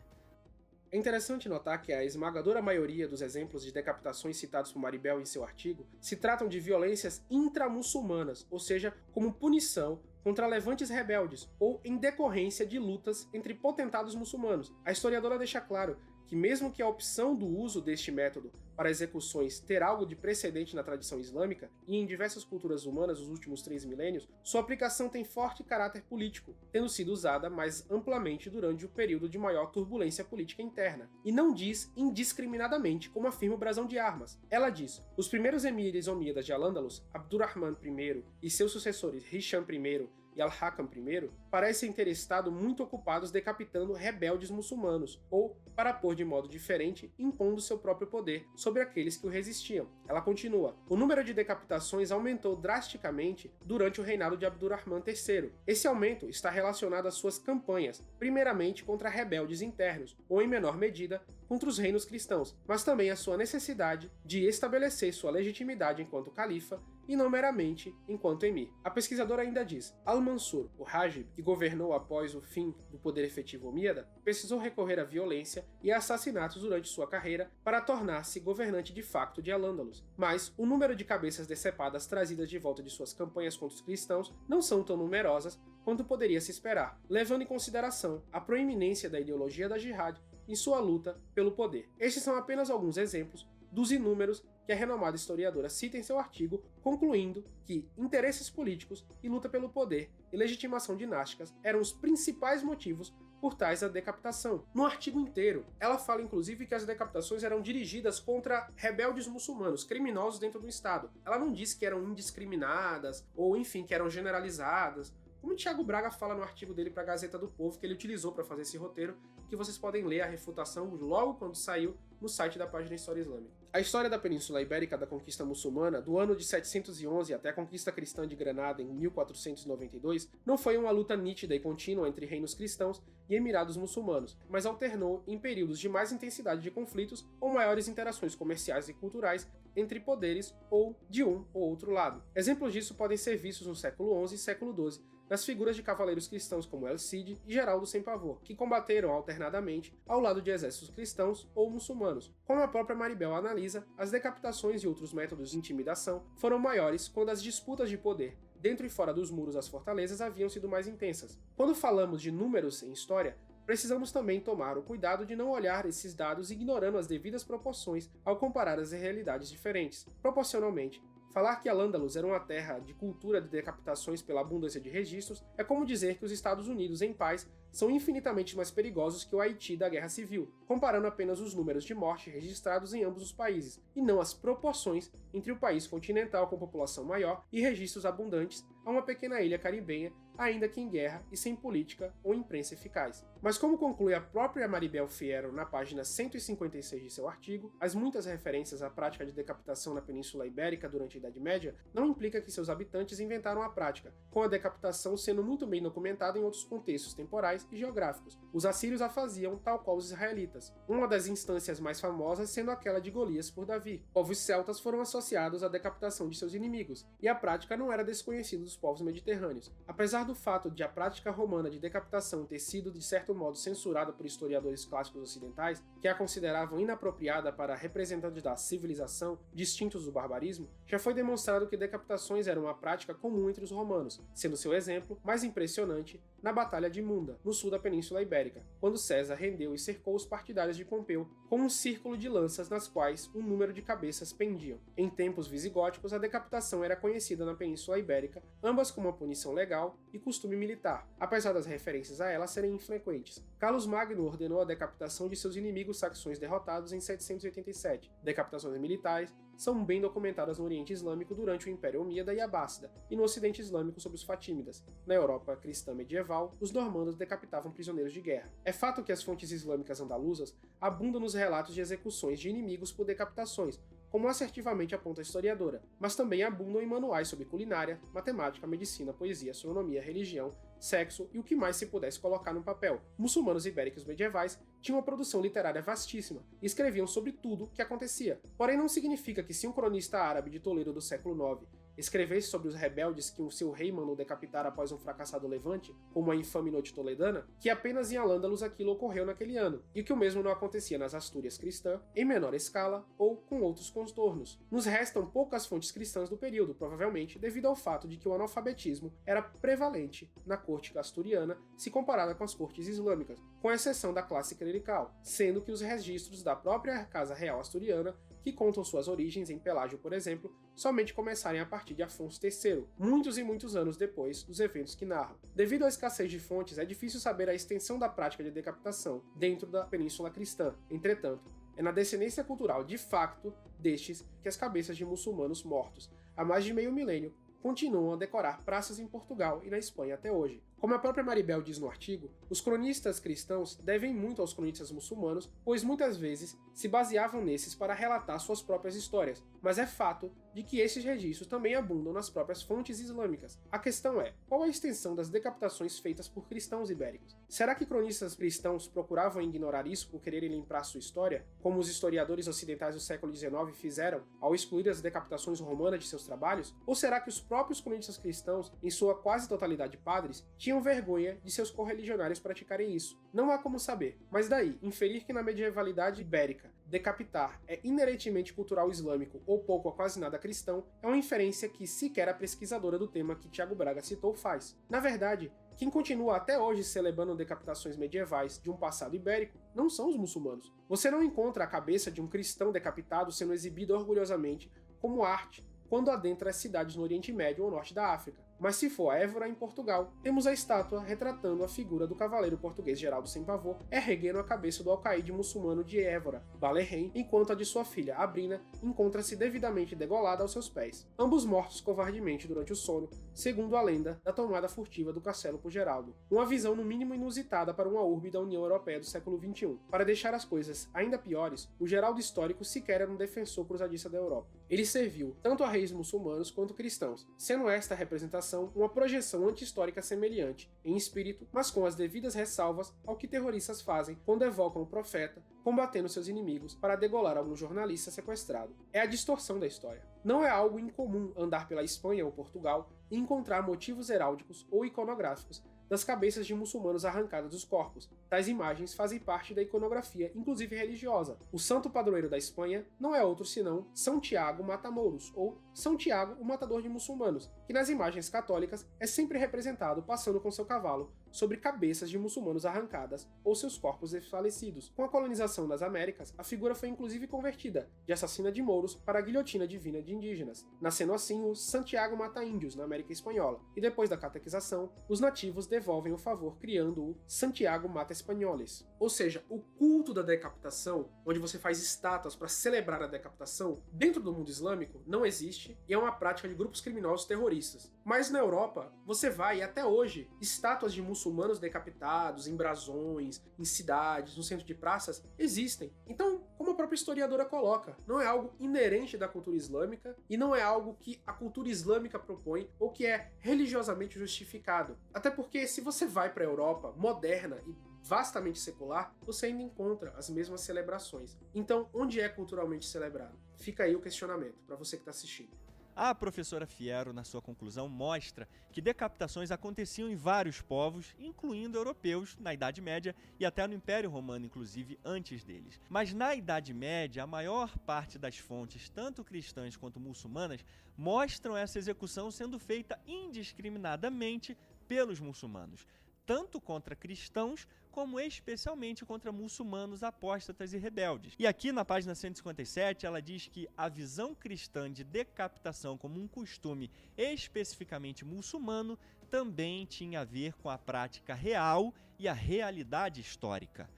Speaker 1: É interessante notar que a esmagadora maioria dos exemplos de decapitações citados por Maribel em seu artigo se tratam de violências intramuçulmanas, ou seja, como punição contra levantes rebeldes ou em decorrência de lutas entre potentados muçulmanos. A historiadora deixa claro que mesmo que a opção do uso deste método para execuções ter algo de precedente na tradição islâmica e em diversas culturas humanas nos últimos 3 milênios, sua aplicação tem forte caráter político, tendo sido usada mais amplamente durante o período de maior turbulência política interna, e não diz indiscriminadamente como afirma o brasão de armas. Ela diz: os primeiros emires omíadas de Al-Ândalus, Abdurrahman I e seus sucessores Hisham I e Al-Hakam I, parecem ter estado muito ocupados decapitando rebeldes muçulmanos, ou, para pôr de modo diferente, impondo seu próprio poder sobre aqueles que o resistiam. Ela continua: o número de decapitações aumentou drasticamente durante o reinado de Abdurrahman III. Esse aumento está relacionado às suas campanhas, primeiramente contra rebeldes internos, ou em menor medida, contra os reinos cristãos, mas também à sua necessidade de estabelecer sua legitimidade enquanto califa e não meramente enquanto emir. A pesquisadora ainda diz: Al-Mansur, o Hajib, que governou após o fim do poder efetivo omíada, precisou recorrer à violência e a assassinatos durante sua carreira para tornar-se governante de facto de Al-Ândalus. Mas o número de cabeças decepadas trazidas de volta de suas campanhas contra os cristãos não são tão numerosas quanto poderia se esperar, levando em consideração a proeminência da ideologia da jihad em sua luta pelo poder. Estes são apenas alguns exemplos dos inúmeros que a renomada historiadora cita em seu artigo, concluindo que interesses políticos e luta pelo poder e legitimação dinásticas eram os principais motivos por tais a decapitação. No artigo inteiro, ela fala inclusive que as decapitações eram dirigidas contra rebeldes muçulmanos, criminosos dentro do Estado. Ela não disse que eram indiscriminadas, ou enfim, que eram generalizadas, como o Thiago Braga fala no artigo dele para a Gazeta do Povo, que ele utilizou para fazer esse roteiro, que vocês podem ler a refutação logo quando saiu no site da página História Islâmica. A história da Península Ibérica da conquista muçulmana, do ano de 711 até a conquista cristã de Granada em 1492, não foi uma luta nítida e contínua entre reinos cristãos e emirados muçulmanos, mas alternou em períodos de mais intensidade de conflitos ou maiores interações comerciais e culturais entre poderes ou de um ou outro lado. Exemplos disso podem ser vistos no século XI e século XII, nas figuras de cavaleiros cristãos como El Cid e Geraldo Sem Pavor, que combateram alternadamente ao lado de exércitos cristãos ou muçulmanos. Como a própria Maribel analisa, as decapitações e outros métodos de intimidação foram maiores quando as disputas de poder dentro e fora dos muros das fortalezas haviam sido mais intensas. Quando falamos de números em história, precisamos também tomar o cuidado de não olhar esses dados ignorando as devidas proporções ao comparar as realidades diferentes. Proporcionalmente, falar que Al-Ândalus era uma terra de cultura de decapitações pela abundância de registros é como dizer que os Estados Unidos, em paz, são infinitamente mais perigosos que o Haiti da Guerra Civil, comparando apenas os números de morte registrados em ambos os países, e não as proporções entre o país continental com população maior e registros abundantes a uma pequena ilha caribenha, ainda que em guerra e sem política ou imprensa eficaz. Mas como conclui a própria Maribel Fierro na página 156 de seu artigo, as muitas referências à prática de decapitação na Península Ibérica durante a Idade Média não implica que seus habitantes inventaram a prática, com a decapitação sendo muito bem documentada em outros contextos temporais e geográficos. Os assírios a faziam tal qual os israelitas, uma das instâncias mais famosas sendo aquela de Golias por Davi. Povos celtas foram associados à decapitação de seus inimigos, e a prática não era desconhecida dos povos mediterrâneos. Apesar do fato de a prática romana de decapitação ter sido de certo modo censurada por historiadores clássicos ocidentais, que a consideravam inapropriada para representantes da civilização distintos do barbarismo, já foi demonstrado que decapitações eram uma prática comum entre os romanos, sendo seu exemplo mais impressionante na Batalha de Munda, no sul da Península Ibérica, quando César rendeu e cercou os partidários de Pompeu com um círculo de lanças nas quais um número de cabeças pendiam. Em tempos visigóticos, a decapitação era conhecida na Península Ibérica, ambas como uma punição legal e costume militar, apesar das referências a ela serem infrequentes. Carlos Magno ordenou a decapitação de seus inimigos saxões derrotados em 787. Decapitações militares são bem documentadas no Oriente Islâmico durante o Império Omíada e Abássida, e no Ocidente Islâmico sob os Fatímidas. Na Europa cristã medieval, os normandos decapitavam prisioneiros de guerra. É fato que as fontes islâmicas andaluzas abundam nos relatos de execuções de inimigos por decapitações, como assertivamente aponta a historiadora, mas também abundam em manuais sobre culinária, matemática, medicina, poesia, astronomia, religião, sexo e o que mais se pudesse colocar no papel. Muçulmanos ibéricos medievais tinham uma produção literária vastíssima e escreviam sobre tudo o que acontecia. Porém, não significa que se um cronista árabe de Toledo do século IX escrevesse sobre os rebeldes que o seu rei mandou decapitar após um fracassado levante, como a infame Noite Toledana, que apenas em Al-Ándalus aquilo ocorreu naquele ano, e que o mesmo não acontecia nas Astúrias cristã, em menor escala ou com outros contornos. Nos restam poucas fontes cristãs do período, provavelmente devido ao fato de que o analfabetismo era prevalente na corte asturiana se comparada com as cortes islâmicas, com exceção da classe clerical, sendo que os registros da própria Casa Real Asturiana, que contam suas origens em Pelágio, por exemplo, somente começarem a partir de Afonso III, muitos e muitos anos depois dos eventos que narram. Devido à escassez de fontes, é difícil saber a extensão da prática de decapitação dentro da Península Cristã. Entretanto, é na descendência cultural de facto destes que as cabeças de muçulmanos mortos há mais de meio milênio continuam a decorar praças em Portugal e na Espanha até hoje. Como a própria Maribel diz no artigo, os cronistas cristãos devem muito aos cronistas muçulmanos, pois muitas vezes se baseavam nesses para relatar suas próprias histórias, mas é fato de que esses registros também abundam nas próprias fontes islâmicas. A questão é, qual a extensão das decapitações feitas por cristãos ibéricos? Será que cronistas cristãos procuravam ignorar isso por quererem limpar sua história, como os historiadores ocidentais do século XIX fizeram ao excluir as decapitações romanas de seus trabalhos? Ou será que os próprios cronistas cristãos, em sua quase totalidade padres, tinham vergonha de seus correligionários praticarem isso? Não há como saber, mas daí, inferir que na medievalidade ibérica, decapitar é inerentemente cultural islâmico ou pouco ou quase nada cristão, é uma inferência que sequer a pesquisadora do tema que Tiago Braga citou faz. Na verdade, quem continua até hoje celebrando decapitações medievais de um passado ibérico não são os muçulmanos. Você não encontra a cabeça de um cristão decapitado sendo exibido orgulhosamente como arte quando adentra as cidades no Oriente Médio ou Norte da África. Mas se for a Évora, em Portugal, temos a estátua retratando a figura do cavaleiro português Geraldo Sem Pavor erguendo a cabeça do alcaide muçulmano de Évora, Balerrém, enquanto a de sua filha, Abrina, encontra-se devidamente degolada aos seus pés. Ambos mortos covardemente durante o sono, segundo a lenda da tomada furtiva do castelo por Geraldo. Uma visão no mínimo inusitada para uma urbe da União Europeia do século XXI. Para deixar as coisas ainda piores, o Geraldo histórico sequer era um defensor cruzadista da Europa. Ele serviu tanto a reis muçulmanos quanto cristãos, sendo esta representação uma projeção anti-histórica semelhante, em espírito, mas com as devidas ressalvas ao que terroristas fazem quando evocam o profeta, combatendo seus inimigos para degolar algum jornalista sequestrado. É a distorção da história. Não é algo incomum andar pela Espanha ou Portugal e encontrar motivos heráldicos ou iconográficos das cabeças de muçulmanos arrancadas dos corpos. Tais imagens fazem parte da iconografia, inclusive religiosa. O santo padroeiro da Espanha não é outro senão São Tiago Mata-Mouros, ou São Tiago, o matador de muçulmanos, que nas imagens católicas é sempre representado passando com seu cavalo sobre cabeças de muçulmanos arrancadas ou seus corpos desfalecidos. Com a colonização das Américas, a figura foi inclusive convertida de assassina de mouros para a guilhotina divina de indígenas, nascendo assim o Santiago Mata-Índios na América Espanhola, e depois da catequização, os nativos devolvem o favor criando o Santiago Mata-Espanholes. Ou seja, o culto da decapitação, onde você faz estátuas para celebrar a decapitação, dentro do mundo islâmico não existe e é uma prática de grupos criminosos terroristas. Mas na Europa, você vai e até hoje, estátuas de muçulmanos decapitados em brasões, em cidades, no centro de praças, existem. Então, como a própria historiadora coloca, não é algo inerente da cultura islâmica e não é algo que a cultura islâmica propõe ou que é religiosamente justificado. Até porque se você vai para a Europa moderna e vastamente secular, você ainda encontra as mesmas celebrações. Então, onde é culturalmente celebrado? Fica aí o questionamento para você que está assistindo.
Speaker 2: A professora Fiero, na sua conclusão, mostra que decapitações aconteciam em vários povos, incluindo europeus, na Idade Média e até no Império Romano, inclusive, antes deles. Mas na Idade Média, a maior parte das fontes, tanto cristãs quanto muçulmanas, mostram essa execução sendo feita indiscriminadamente pelos muçulmanos, tanto contra cristãos, como especialmente contra muçulmanos apóstatas e rebeldes. E aqui na página 157 ela diz que a visão cristã de decapitação como um costume especificamente muçulmano também tinha a ver com a prática real e a realidade histórica.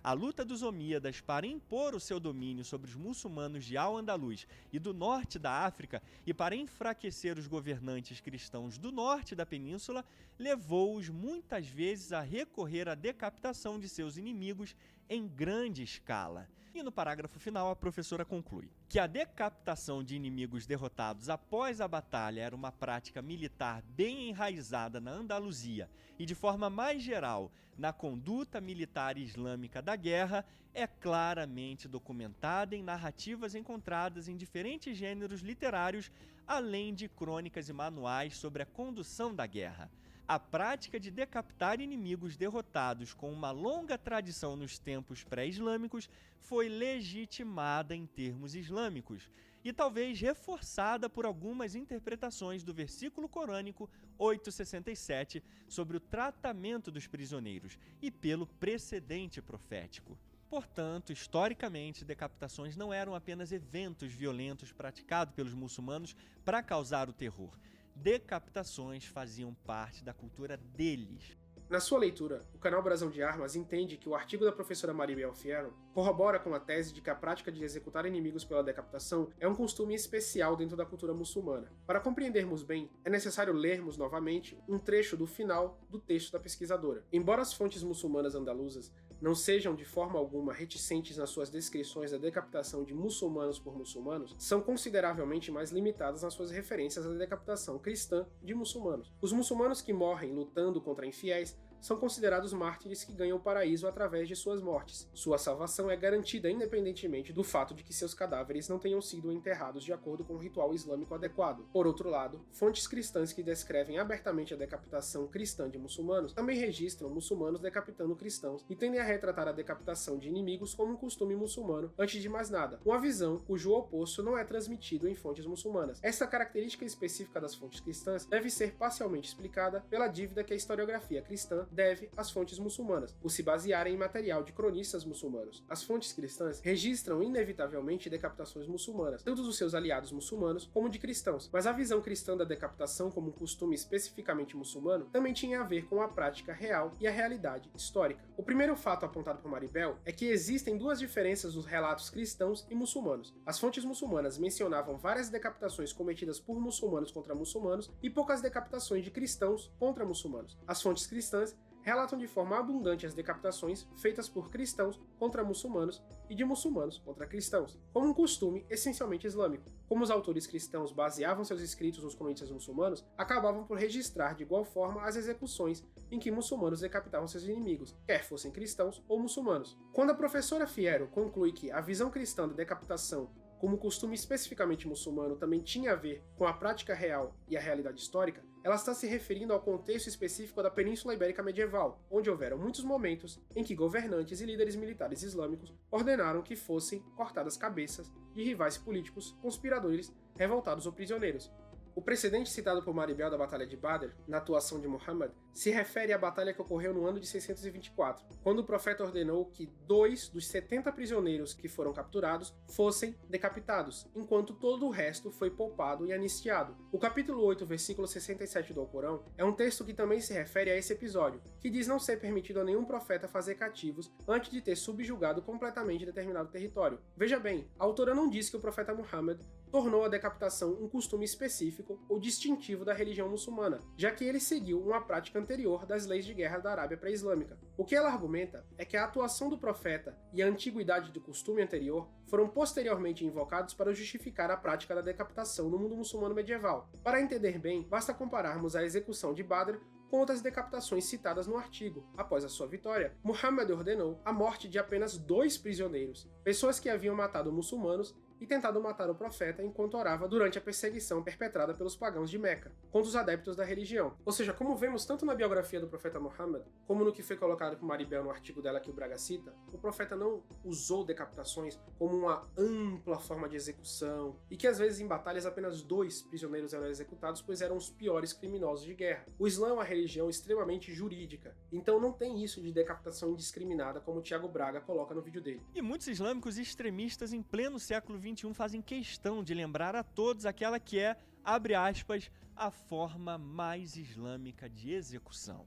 Speaker 2: A luta dos omíadas para impor o seu domínio sobre os muçulmanos de Al-Andalus e do norte da África e para enfraquecer os governantes cristãos do norte da península levou-os muitas vezes a recorrer à decapitação de seus inimigos em grande escala. E no parágrafo final, a professora conclui que a decapitação de inimigos derrotados após a batalha era uma prática militar bem enraizada na Andaluzia e, de forma mais geral, na conduta militar islâmica da guerra, é claramente documentada em narrativas encontradas em diferentes gêneros literários, além de crônicas e manuais sobre a condução da guerra. A prática de decapitar inimigos derrotados com uma longa tradição nos tempos pré-islâmicos foi legitimada em termos islâmicos e talvez reforçada por algumas interpretações do versículo corânico 8:67 sobre o tratamento dos prisioneiros e pelo precedente profético. Portanto, historicamente, decapitações não eram apenas eventos violentos praticados pelos muçulmanos para causar o terror. Decapitações faziam parte da cultura deles.
Speaker 1: Na sua leitura, o canal Brasão de Armas entende que o artigo da professora Maribel Fierro corrobora com a tese de que a prática de executar inimigos pela decapitação é um costume especial dentro da cultura muçulmana. Para compreendermos bem, é necessário lermos novamente um trecho do final do texto da pesquisadora. Embora as fontes muçulmanas andaluzas não sejam de forma alguma reticentes nas suas descrições da decapitação de muçulmanos por muçulmanos, são consideravelmente mais limitadas nas suas referências à decapitação cristã de muçulmanos. Os muçulmanos que morrem lutando contra infiéis são considerados mártires que ganham o paraíso através de suas mortes. Sua salvação é garantida independentemente do fato de que seus cadáveres não tenham sido enterrados de acordo com o ritual islâmico adequado. Por outro lado, fontes cristãs que descrevem abertamente a decapitação cristã de muçulmanos também registram muçulmanos decapitando cristãos e tendem a retratar a decapitação de inimigos como um costume muçulmano, antes de mais nada, uma visão cujo oposto não é transmitido em fontes muçulmanas. Essa característica específica das fontes cristãs deve ser parcialmente explicada pela dívida que a historiografia cristã deve às fontes muçulmanas, por se basearem em material de cronistas muçulmanos. As fontes cristãs registram inevitavelmente decapitações muçulmanas, tanto dos seus aliados muçulmanos como de cristãos, mas a visão cristã da decapitação como um costume especificamente muçulmano também tinha a ver com a prática real e a realidade histórica. O primeiro fato apontado por Maribel é que existem duas diferenças nos relatos cristãos e muçulmanos. As fontes muçulmanas mencionavam várias decapitações cometidas por muçulmanos contra muçulmanos e poucas decapitações de cristãos contra muçulmanos. As fontes cristãs relatam de forma abundante as decapitações feitas por cristãos contra muçulmanos e de muçulmanos contra cristãos, como um costume essencialmente islâmico. Como os autores cristãos baseavam seus escritos nos cronistas muçulmanos, acabavam por registrar de igual forma as execuções em que muçulmanos decapitavam seus inimigos, quer fossem cristãos ou muçulmanos. Quando a professora Fierro conclui que a visão cristã da decapitação como costume especificamente muçulmano também tinha a ver com a prática real e a realidade histórica, ela está se referindo ao contexto específico da Península Ibérica medieval, onde houveram muitos momentos em que governantes e líderes militares islâmicos ordenaram que fossem cortadas cabeças de rivais políticos, conspiradores, revoltados ou prisioneiros. O precedente citado por Maribel da Batalha de Badr, na atuação de Muhammad, se refere à batalha que ocorreu no ano de 624, quando o profeta ordenou que 2 dos 70 prisioneiros que foram capturados fossem decapitados, enquanto todo o resto foi poupado e anistiado. O capítulo 8, versículo 67 do Alcorão é um texto que também se refere a esse episódio, que diz não ser permitido a nenhum profeta fazer cativos antes de ter subjugado completamente determinado território. Veja bem, a autora não diz que o profeta Muhammad tornou a decapitação um costume específico ou distintivo da religião muçulmana, já que ele seguiu uma prática anterior das leis de guerra da Arábia pré-islâmica. O que ela argumenta é que a atuação do profeta e a antiguidade do costume anterior foram posteriormente invocados para justificar a prática da decapitação no mundo muçulmano medieval. Para entender bem, basta compararmos a execução de Badr com outras decapitações citadas no artigo. Após a sua vitória, Muhammad ordenou a morte de apenas 2 prisioneiros, pessoas que haviam matado muçulmanos e tentado matar o profeta enquanto orava durante a perseguição perpetrada pelos pagãos de Meca contra os adeptos da religião. Ou seja, como vemos tanto na biografia do profeta Muhammad, como no que foi colocado por Maribel no artigo dela que o Braga cita, o profeta não usou decapitações como uma ampla forma de execução, e que às vezes em batalhas apenas 2 prisioneiros eram executados, pois eram os piores criminosos de guerra. O Islã é uma religião extremamente jurídica, então não tem isso de decapitação indiscriminada como o Thiago Braga coloca no vídeo dele.
Speaker 2: E muitos islâmicos extremistas em pleno século XXI fazem questão de lembrar a todos aquela que é, abre aspas, a forma mais islâmica de execução.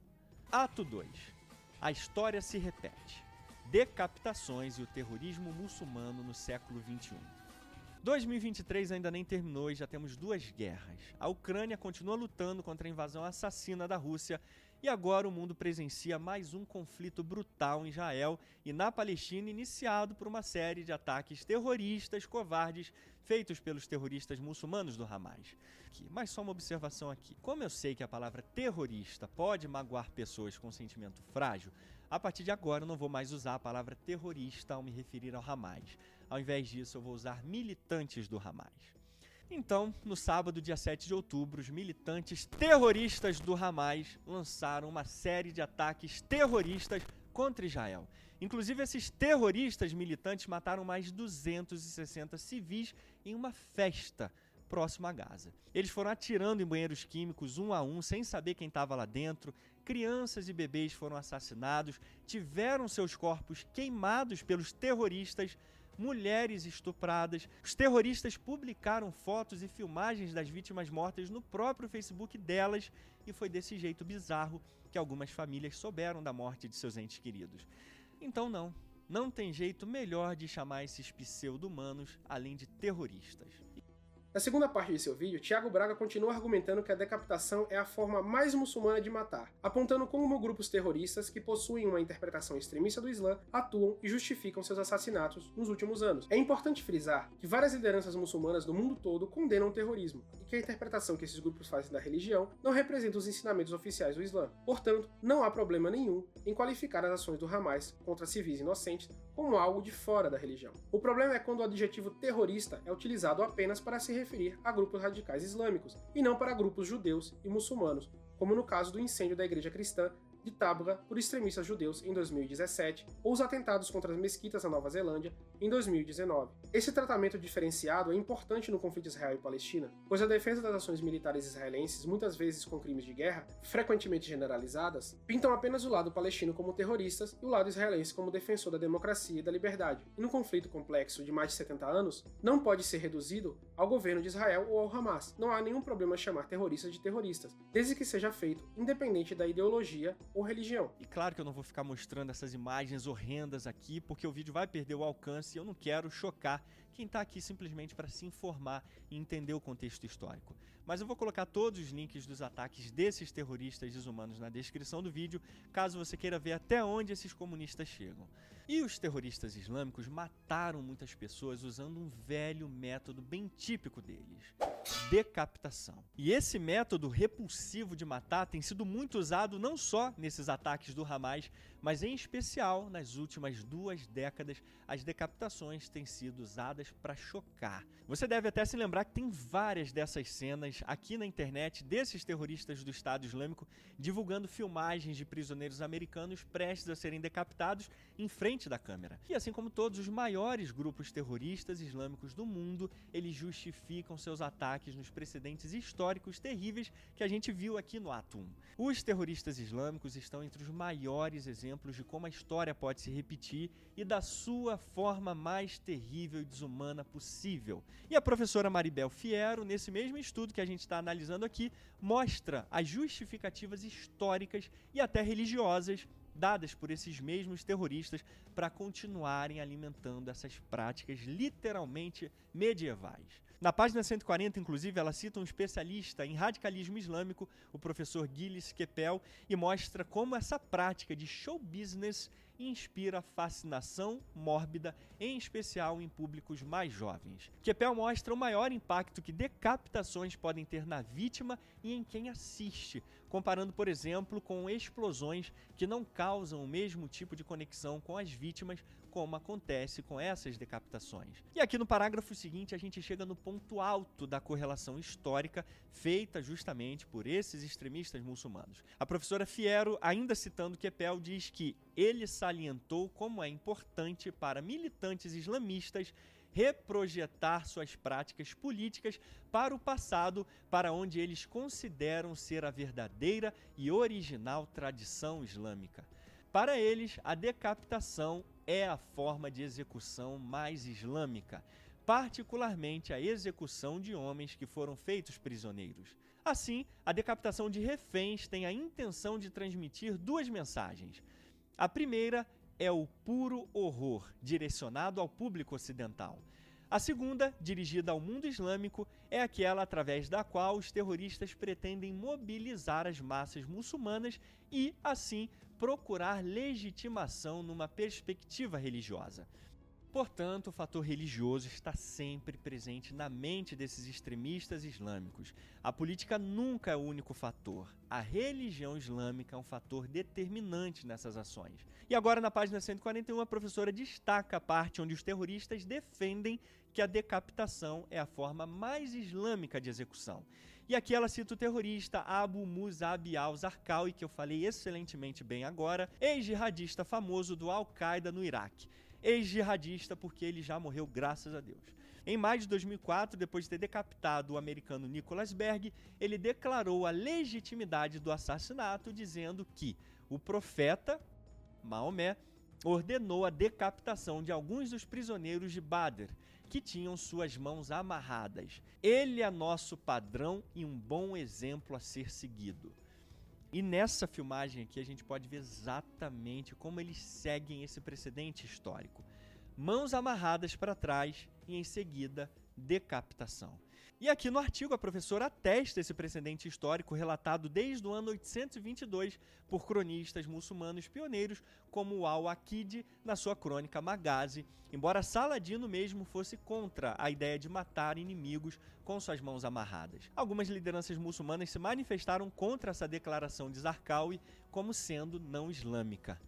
Speaker 2: Ato 2. A história se repete. Decapitações e o terrorismo muçulmano no século XXI. 2023 ainda nem terminou e já temos 2 guerras. A Ucrânia continua lutando contra a invasão assassina da Rússia e agora o mundo presencia mais um conflito brutal em Israel e na Palestina, iniciado por uma série de ataques terroristas covardes feitos pelos terroristas muçulmanos do Hamas. Mas só uma observação aqui. Como eu sei que a palavra terrorista pode magoar pessoas com sentimento frágil, a partir de agora eu não vou mais usar a palavra terrorista ao me referir ao Hamas. Ao invés disso, eu vou usar militantes do Hamas. Então, no sábado, dia 7 de outubro, os militantes terroristas do Hamas lançaram uma série de ataques terroristas contra Israel. Inclusive, esses terroristas militantes mataram mais de 260 civis em uma festa próximo a Gaza. Eles foram atirando em banheiros químicos um a um, sem saber quem estava lá dentro. Crianças e bebês foram assassinados, tiveram seus corpos queimados pelos terroristas, mulheres estupradas. Os terroristas publicaram fotos e filmagens das vítimas mortas no próprio Facebook delas e foi desse jeito bizarro que algumas famílias souberam da morte de seus entes queridos. Então não tem jeito melhor de chamar esses pseudo-humanos além de terroristas.
Speaker 1: Na segunda parte de seu vídeo, Thiago Braga continua argumentando que a decapitação é a forma mais muçulmana de matar, apontando como grupos terroristas que possuem uma interpretação extremista do Islã atuam e justificam seus assassinatos nos últimos anos. É importante frisar que várias lideranças muçulmanas do mundo todo condenam o terrorismo, e que a interpretação que esses grupos fazem da religião não representa os ensinamentos oficiais do Islã. Portanto, não há problema nenhum em qualificar as ações do Hamas contra civis inocentes como algo de fora da religião. O problema é quando o adjetivo terrorista é utilizado apenas para se referir a grupos radicais islâmicos, e não para grupos judeus e muçulmanos, como no caso do incêndio da igreja cristã de Tabgha por extremistas judeus em 2017, ou os atentados contra as mesquitas na Nova Zelândia em 2019. Esse tratamento diferenciado é importante no conflito Israel e Palestina, pois a defesa das ações militares israelenses, muitas vezes com crimes de guerra, frequentemente generalizadas, pintam apenas o lado palestino como terroristas e o lado israelense como defensor da democracia e da liberdade. E no conflito complexo de mais de 70 anos, não pode ser reduzido ao governo de Israel ou ao Hamas. Não há nenhum problema chamar terroristas de terroristas, desde que seja feito independente da ideologia ou religião.
Speaker 2: E claro que eu não vou ficar mostrando essas imagens horrendas aqui, porque o vídeo vai perder o alcance e eu não quero chocar quem está aqui simplesmente para se informar e entender o contexto histórico. Mas eu vou colocar todos os links dos ataques desses terroristas desumanos na descrição do vídeo, caso você queira ver até onde esses comunistas chegam. E os terroristas islâmicos mataram muitas pessoas usando um velho método bem típico deles: decapitação. E esse método repulsivo de matar tem sido muito usado não só nesses ataques do Hamas, mas em especial nas últimas 2 décadas, as decapitações têm sido usadas para chocar. Você deve até se lembrar que tem várias dessas cenas aqui na internet desses terroristas do Estado Islâmico divulgando filmagens de prisioneiros americanos prestes a serem decapitados em frente da câmera. E assim como todos os maiores grupos terroristas islâmicos do mundo, eles justificam seus ataques nos precedentes históricos terríveis que a gente viu aqui no ato 1. Os terroristas islâmicos estão entre os maiores exemplos de como a história pode se repetir e da sua forma mais terrível e desumana possível. E a professora Maribel Fiero, nesse mesmo estudo que a gente está analisando aqui, mostra as justificativas históricas e até religiosas dadas por esses mesmos terroristas para continuarem alimentando essas práticas literalmente medievais. Na página 140, inclusive, ela cita um especialista em radicalismo islâmico, o professor Gilles Kepel, e mostra como essa prática de show business inspira fascinação mórbida, em especial em públicos mais jovens. Kepel mostra o maior impacto que decapitações podem ter na vítima e em quem assiste, comparando, por exemplo, com explosões que não causam o mesmo tipo de conexão com as vítimas, como acontece com essas decapitações. E aqui no parágrafo seguinte a gente chega no ponto alto da correlação histórica feita justamente por esses extremistas muçulmanos. A professora Fiero, ainda citando Kepel, diz que ele salientou como é importante para militantes islamistas reprojetar suas práticas políticas para o passado, para onde eles consideram ser a verdadeira e original tradição islâmica. Para eles, a decapitação é a forma de execução mais islâmica, particularmente a execução de homens que foram feitos prisioneiros. Assim, a decapitação de reféns tem a intenção de transmitir 2 mensagens. A primeira é o puro horror, direcionado ao público ocidental. A segunda, dirigida ao mundo islâmico, é aquela através da qual os terroristas pretendem mobilizar as massas muçulmanas e, assim, procurar legitimação numa perspectiva religiosa. Portanto, o fator religioso está sempre presente na mente desses extremistas islâmicos. A política nunca é o único fator. A religião islâmica é um fator determinante nessas ações. E agora, na página 141, a professora destaca a parte onde os terroristas defendem que a decapitação é a forma mais islâmica de execução. E aqui ela cita o terrorista Abu Musab al-Zarqawi, que eu falei excelentemente bem agora, ex-jihadista famoso do Al-Qaeda no Iraque. Ex-jihadista porque ele já morreu, graças a Deus. Em maio de 2004, depois de ter decapitado o americano Nicholas Berg, ele declarou a legitimidade do assassinato, dizendo que o profeta, Maomé, ordenou a decapitação de alguns dos prisioneiros de Badr, que tinham suas mãos amarradas. Ele é nosso padrão e um bom exemplo a ser seguido. E nessa filmagem aqui a gente pode ver exatamente como eles seguem esse precedente histórico. Mãos amarradas para trás e em seguida decapitação. E aqui no artigo a professora atesta esse precedente histórico relatado desde o ano 822 por cronistas muçulmanos pioneiros como Al-Aqid na sua crônica Maghazi, embora Saladino mesmo fosse contra a ideia de matar inimigos com suas mãos amarradas. Algumas lideranças muçulmanas se manifestaram contra essa declaração de Zarqawi como sendo não islâmica.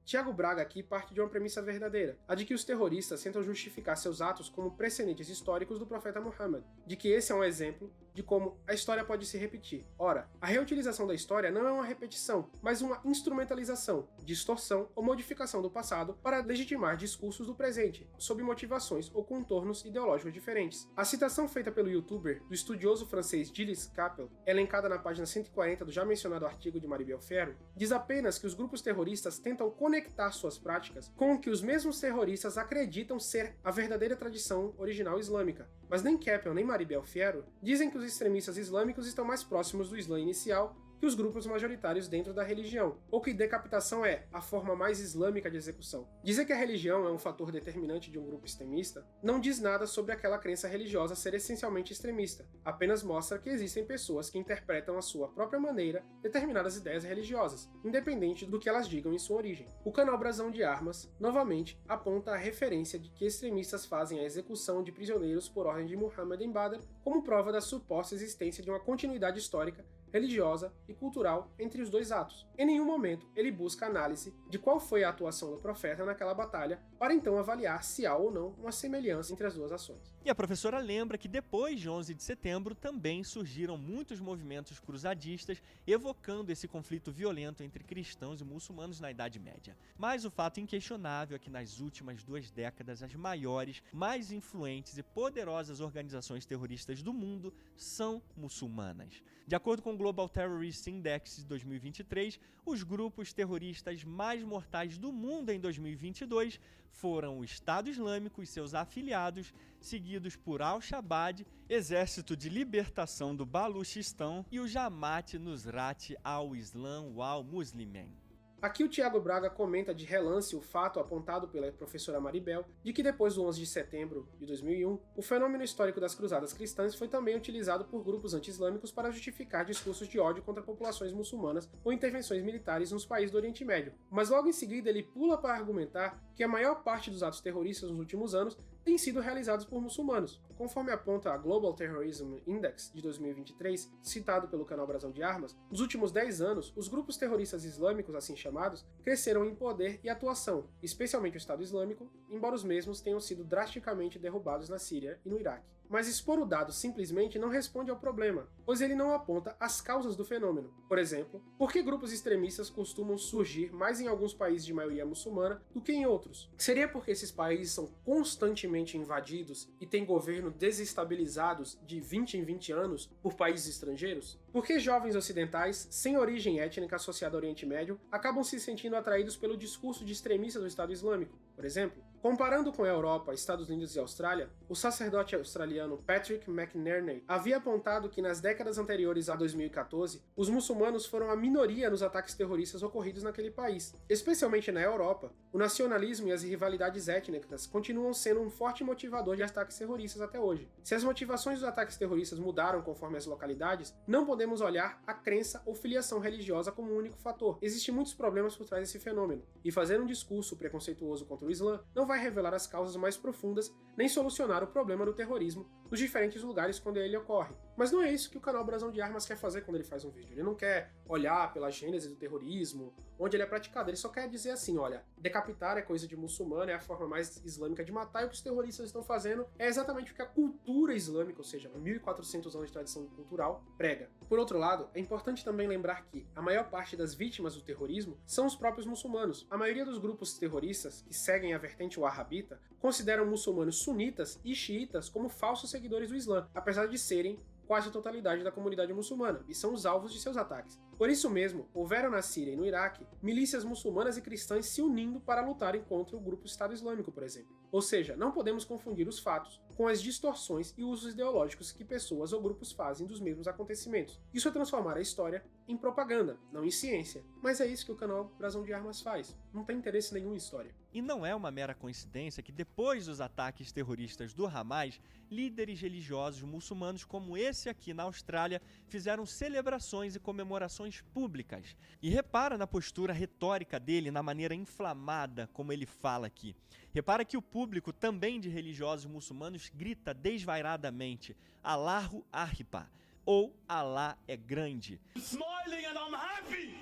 Speaker 1: Tiago Braga aqui parte de uma premissa verdadeira, a de que os terroristas tentam justificar seus atos como precedentes históricos do profeta Muhammad, de que esse é um exemplo de como a história pode se repetir. Ora, a reutilização da história não é uma repetição, mas uma instrumentalização, distorção ou modificação do passado para legitimar discursos do presente, sob motivações ou contornos ideológicos diferentes. A citação feita pelo youtuber do estudioso francês Gilles Capel, elencada na página 140 do já mencionado artigo de Maribel Ferro, diz apenas que os grupos terroristas tentam conectar suas práticas com o que os mesmos terroristas acreditam ser a verdadeira tradição original islâmica. Mas nem Capel nem Maribel Ferro dizem que os extremistas islâmicos estão mais próximos do Islã inicial que os grupos majoritários dentro da religião, ou que decapitação é a forma mais islâmica de execução. Dizer que a religião é um fator determinante de um grupo extremista não diz nada sobre aquela crença religiosa ser essencialmente extremista, apenas mostra que existem pessoas que interpretam à sua própria maneira determinadas ideias religiosas, independente do que elas digam em sua origem. O canal Brasão de Armas, novamente, aponta a referência de que extremistas fazem a execução de prisioneiros por ordem de Muhammad em Badr como prova da suposta existência de uma continuidade histórica, religiosa e cultural entre os dois atos. Em nenhum momento ele busca análise de qual foi a atuação do profeta naquela batalha, para então avaliar se há ou não uma semelhança entre as duas ações.
Speaker 2: E a professora lembra que depois de 11 de setembro também surgiram muitos movimentos cruzadistas evocando esse conflito violento entre cristãos e muçulmanos na Idade Média. Mas o fato inquestionável é que nas últimas 2 décadas as maiores, mais influentes e poderosas organizações terroristas do mundo são muçulmanas. De acordo com o Global Terrorist Index de 2023, os grupos terroristas mais mortais do mundo em 2022 foram o Estado Islâmico e seus afiliados, seguidos por Al-Shabaab, Exército de Libertação do Baluchistão e o Jamaat Nusrat al-Islam wal-Muslimin.
Speaker 1: Aqui o Tiago Braga comenta de relance o fato apontado pela professora Maribel de que depois do 11 de setembro de 2001, o fenômeno histórico das cruzadas cristãs foi também utilizado por grupos anti-islâmicos para justificar discursos de ódio contra populações muçulmanas ou intervenções militares nos países do Oriente Médio. Mas logo em seguida ele pula para argumentar que a maior parte dos atos terroristas nos últimos anos têm sido realizados por muçulmanos. Conforme aponta a Global Terrorism Index de 2023, citado pelo canal Brasão de Armas, nos últimos 10 anos, os grupos terroristas islâmicos, assim chamados, cresceram em poder e atuação, especialmente o Estado Islâmico, embora os mesmos tenham sido drasticamente derrubados na Síria e no Iraque. Mas expor o dado simplesmente não responde ao problema, pois ele não aponta as causas do fenômeno. Por exemplo, por que grupos extremistas costumam surgir mais em alguns países de maioria muçulmana do que em outros? Seria porque esses países são constantemente invadidos e têm governos desestabilizados de 20 em 20 anos por países estrangeiros? Por que jovens ocidentais, sem origem étnica associada ao Oriente Médio, acabam se sentindo atraídos pelo discurso de extremistas do Estado Islâmico, por exemplo? Comparando com a Europa, Estados Unidos e Austrália, o sacerdote australiano Patrick McNerney havia apontado que nas décadas anteriores a 2014, os muçulmanos foram a minoria nos ataques terroristas ocorridos naquele país. Especialmente na Europa, o nacionalismo e as rivalidades étnicas continuam sendo um forte motivador de ataques terroristas até hoje. Se as motivações dos ataques terroristas mudaram conforme as localidades, não podemos olhar a crença ou filiação religiosa como um único fator. Existem muitos problemas por trás desse fenômeno, e fazer um discurso preconceituoso contra o Islã não vai revelar as causas mais profundas, nem solucionar o problema do terrorismo nos diferentes lugares quando ele ocorre. Mas não é isso que o canal Brasão de Armas quer fazer quando ele faz um vídeo. Ele não quer olhar pela gênese do terrorismo, onde ele é praticado. Ele só quer dizer assim, olha, decapitar é coisa de muçulmano, é a forma mais islâmica de matar, e o que os terroristas estão fazendo é exatamente o que a cultura islâmica, ou seja, 1400 anos de tradição cultural, prega. Por outro lado, é importante também lembrar que a maior parte das vítimas do terrorismo são os próprios muçulmanos. A maioria dos grupos terroristas que seguem a vertente wahhabita consideram muçulmanos sunitas e xiitas como falsos seguidores do Islã, apesar de serem quase a totalidade da comunidade muçulmana, e são os alvos de seus ataques. Por isso mesmo, houveram na Síria e no Iraque milícias muçulmanas e cristãs se unindo para lutarem contra o grupo Estado Islâmico, por exemplo. Ou seja, não podemos confundir os fatos com as distorções e usos ideológicos que pessoas ou grupos fazem dos mesmos acontecimentos. Isso é transformar a história em propaganda, não em ciência. Mas é isso que o canal Brasão de Armas faz. Não tem interesse nenhum em história.
Speaker 2: E não é uma mera coincidência que depois dos ataques terroristas do Hamas, líderes religiosos muçulmanos como esse aqui na Austrália fizeram celebrações e comemorações públicas. E repara na postura retórica dele, na maneira inflamada como ele fala aqui. Repara que o público também de religiosos muçulmanos grita desvairadamente Allahu Akbar, ou Alá é grande.
Speaker 3: Smiling and I'm happy.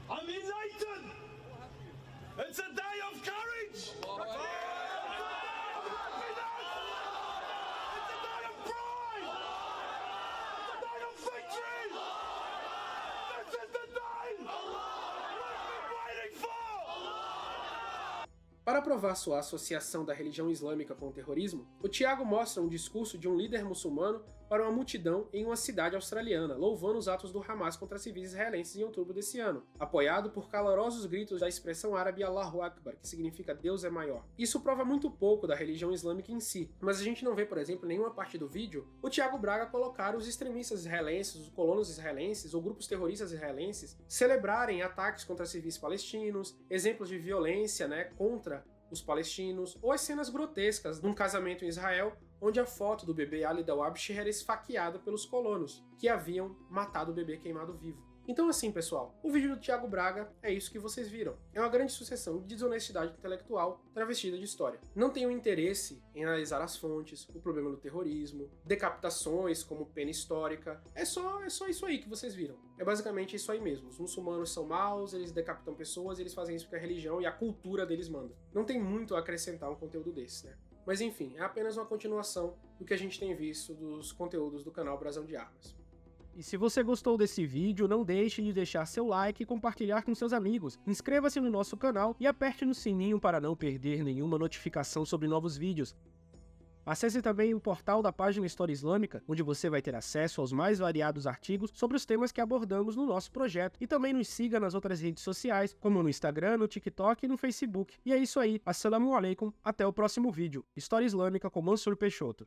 Speaker 3: I'm elated. It's a day of courage. It's a day of happiness. It's a day of pride. It's a day of victory. This is the day we've been waiting for.
Speaker 1: Para provar sua associação da religião islâmica com o terrorismo, o Tiago mostra um discurso de um líder muçulmano para uma multidão em uma cidade australiana, louvando os atos do Hamas contra civis israelenses em outubro desse ano, apoiado por calorosos gritos da expressão árabe Allahu Akbar, que significa Deus é maior. Isso prova muito pouco da religião islâmica em si, mas a gente não vê, por exemplo, em nenhuma parte do vídeo, o Tiago Braga colocar os extremistas israelenses, os colonos israelenses ou grupos terroristas israelenses celebrarem ataques contra civis palestinos, exemplos de violência, contra os palestinos, ou as cenas grotescas de um casamento em Israel, onde a foto do bebê Ali Dawabshi era esfaqueada pelos colonos, que haviam matado o bebê queimado vivo. Então assim, pessoal, o vídeo do Tiago Braga é isso que vocês viram. É uma grande sucessão de desonestidade intelectual travestida de história. Não tenho interesse em analisar as fontes, o problema do terrorismo, decapitações como pena histórica. É só isso aí que vocês viram. É basicamente isso aí mesmo. Os muçulmanos são maus, eles decapitam pessoas, eles fazem isso porque a religião e a cultura deles manda. Não tem muito a acrescentar um conteúdo desse, Mas enfim, é apenas uma continuação do que a gente tem visto dos conteúdos do canal Brasão de Armas.
Speaker 4: E se você gostou desse vídeo, não deixe de deixar seu like e compartilhar com seus amigos. Inscreva-se no nosso canal e aperte no sininho para não perder nenhuma notificação sobre novos vídeos. Acesse também o portal da página História Islâmica, onde você vai ter acesso aos mais variados artigos sobre os temas que abordamos no nosso projeto. E também nos siga nas outras redes sociais, como no Instagram, no TikTok e no Facebook. E é isso aí. Assalamu alaikum. Até o próximo vídeo. História Islâmica com Mansur Peixoto.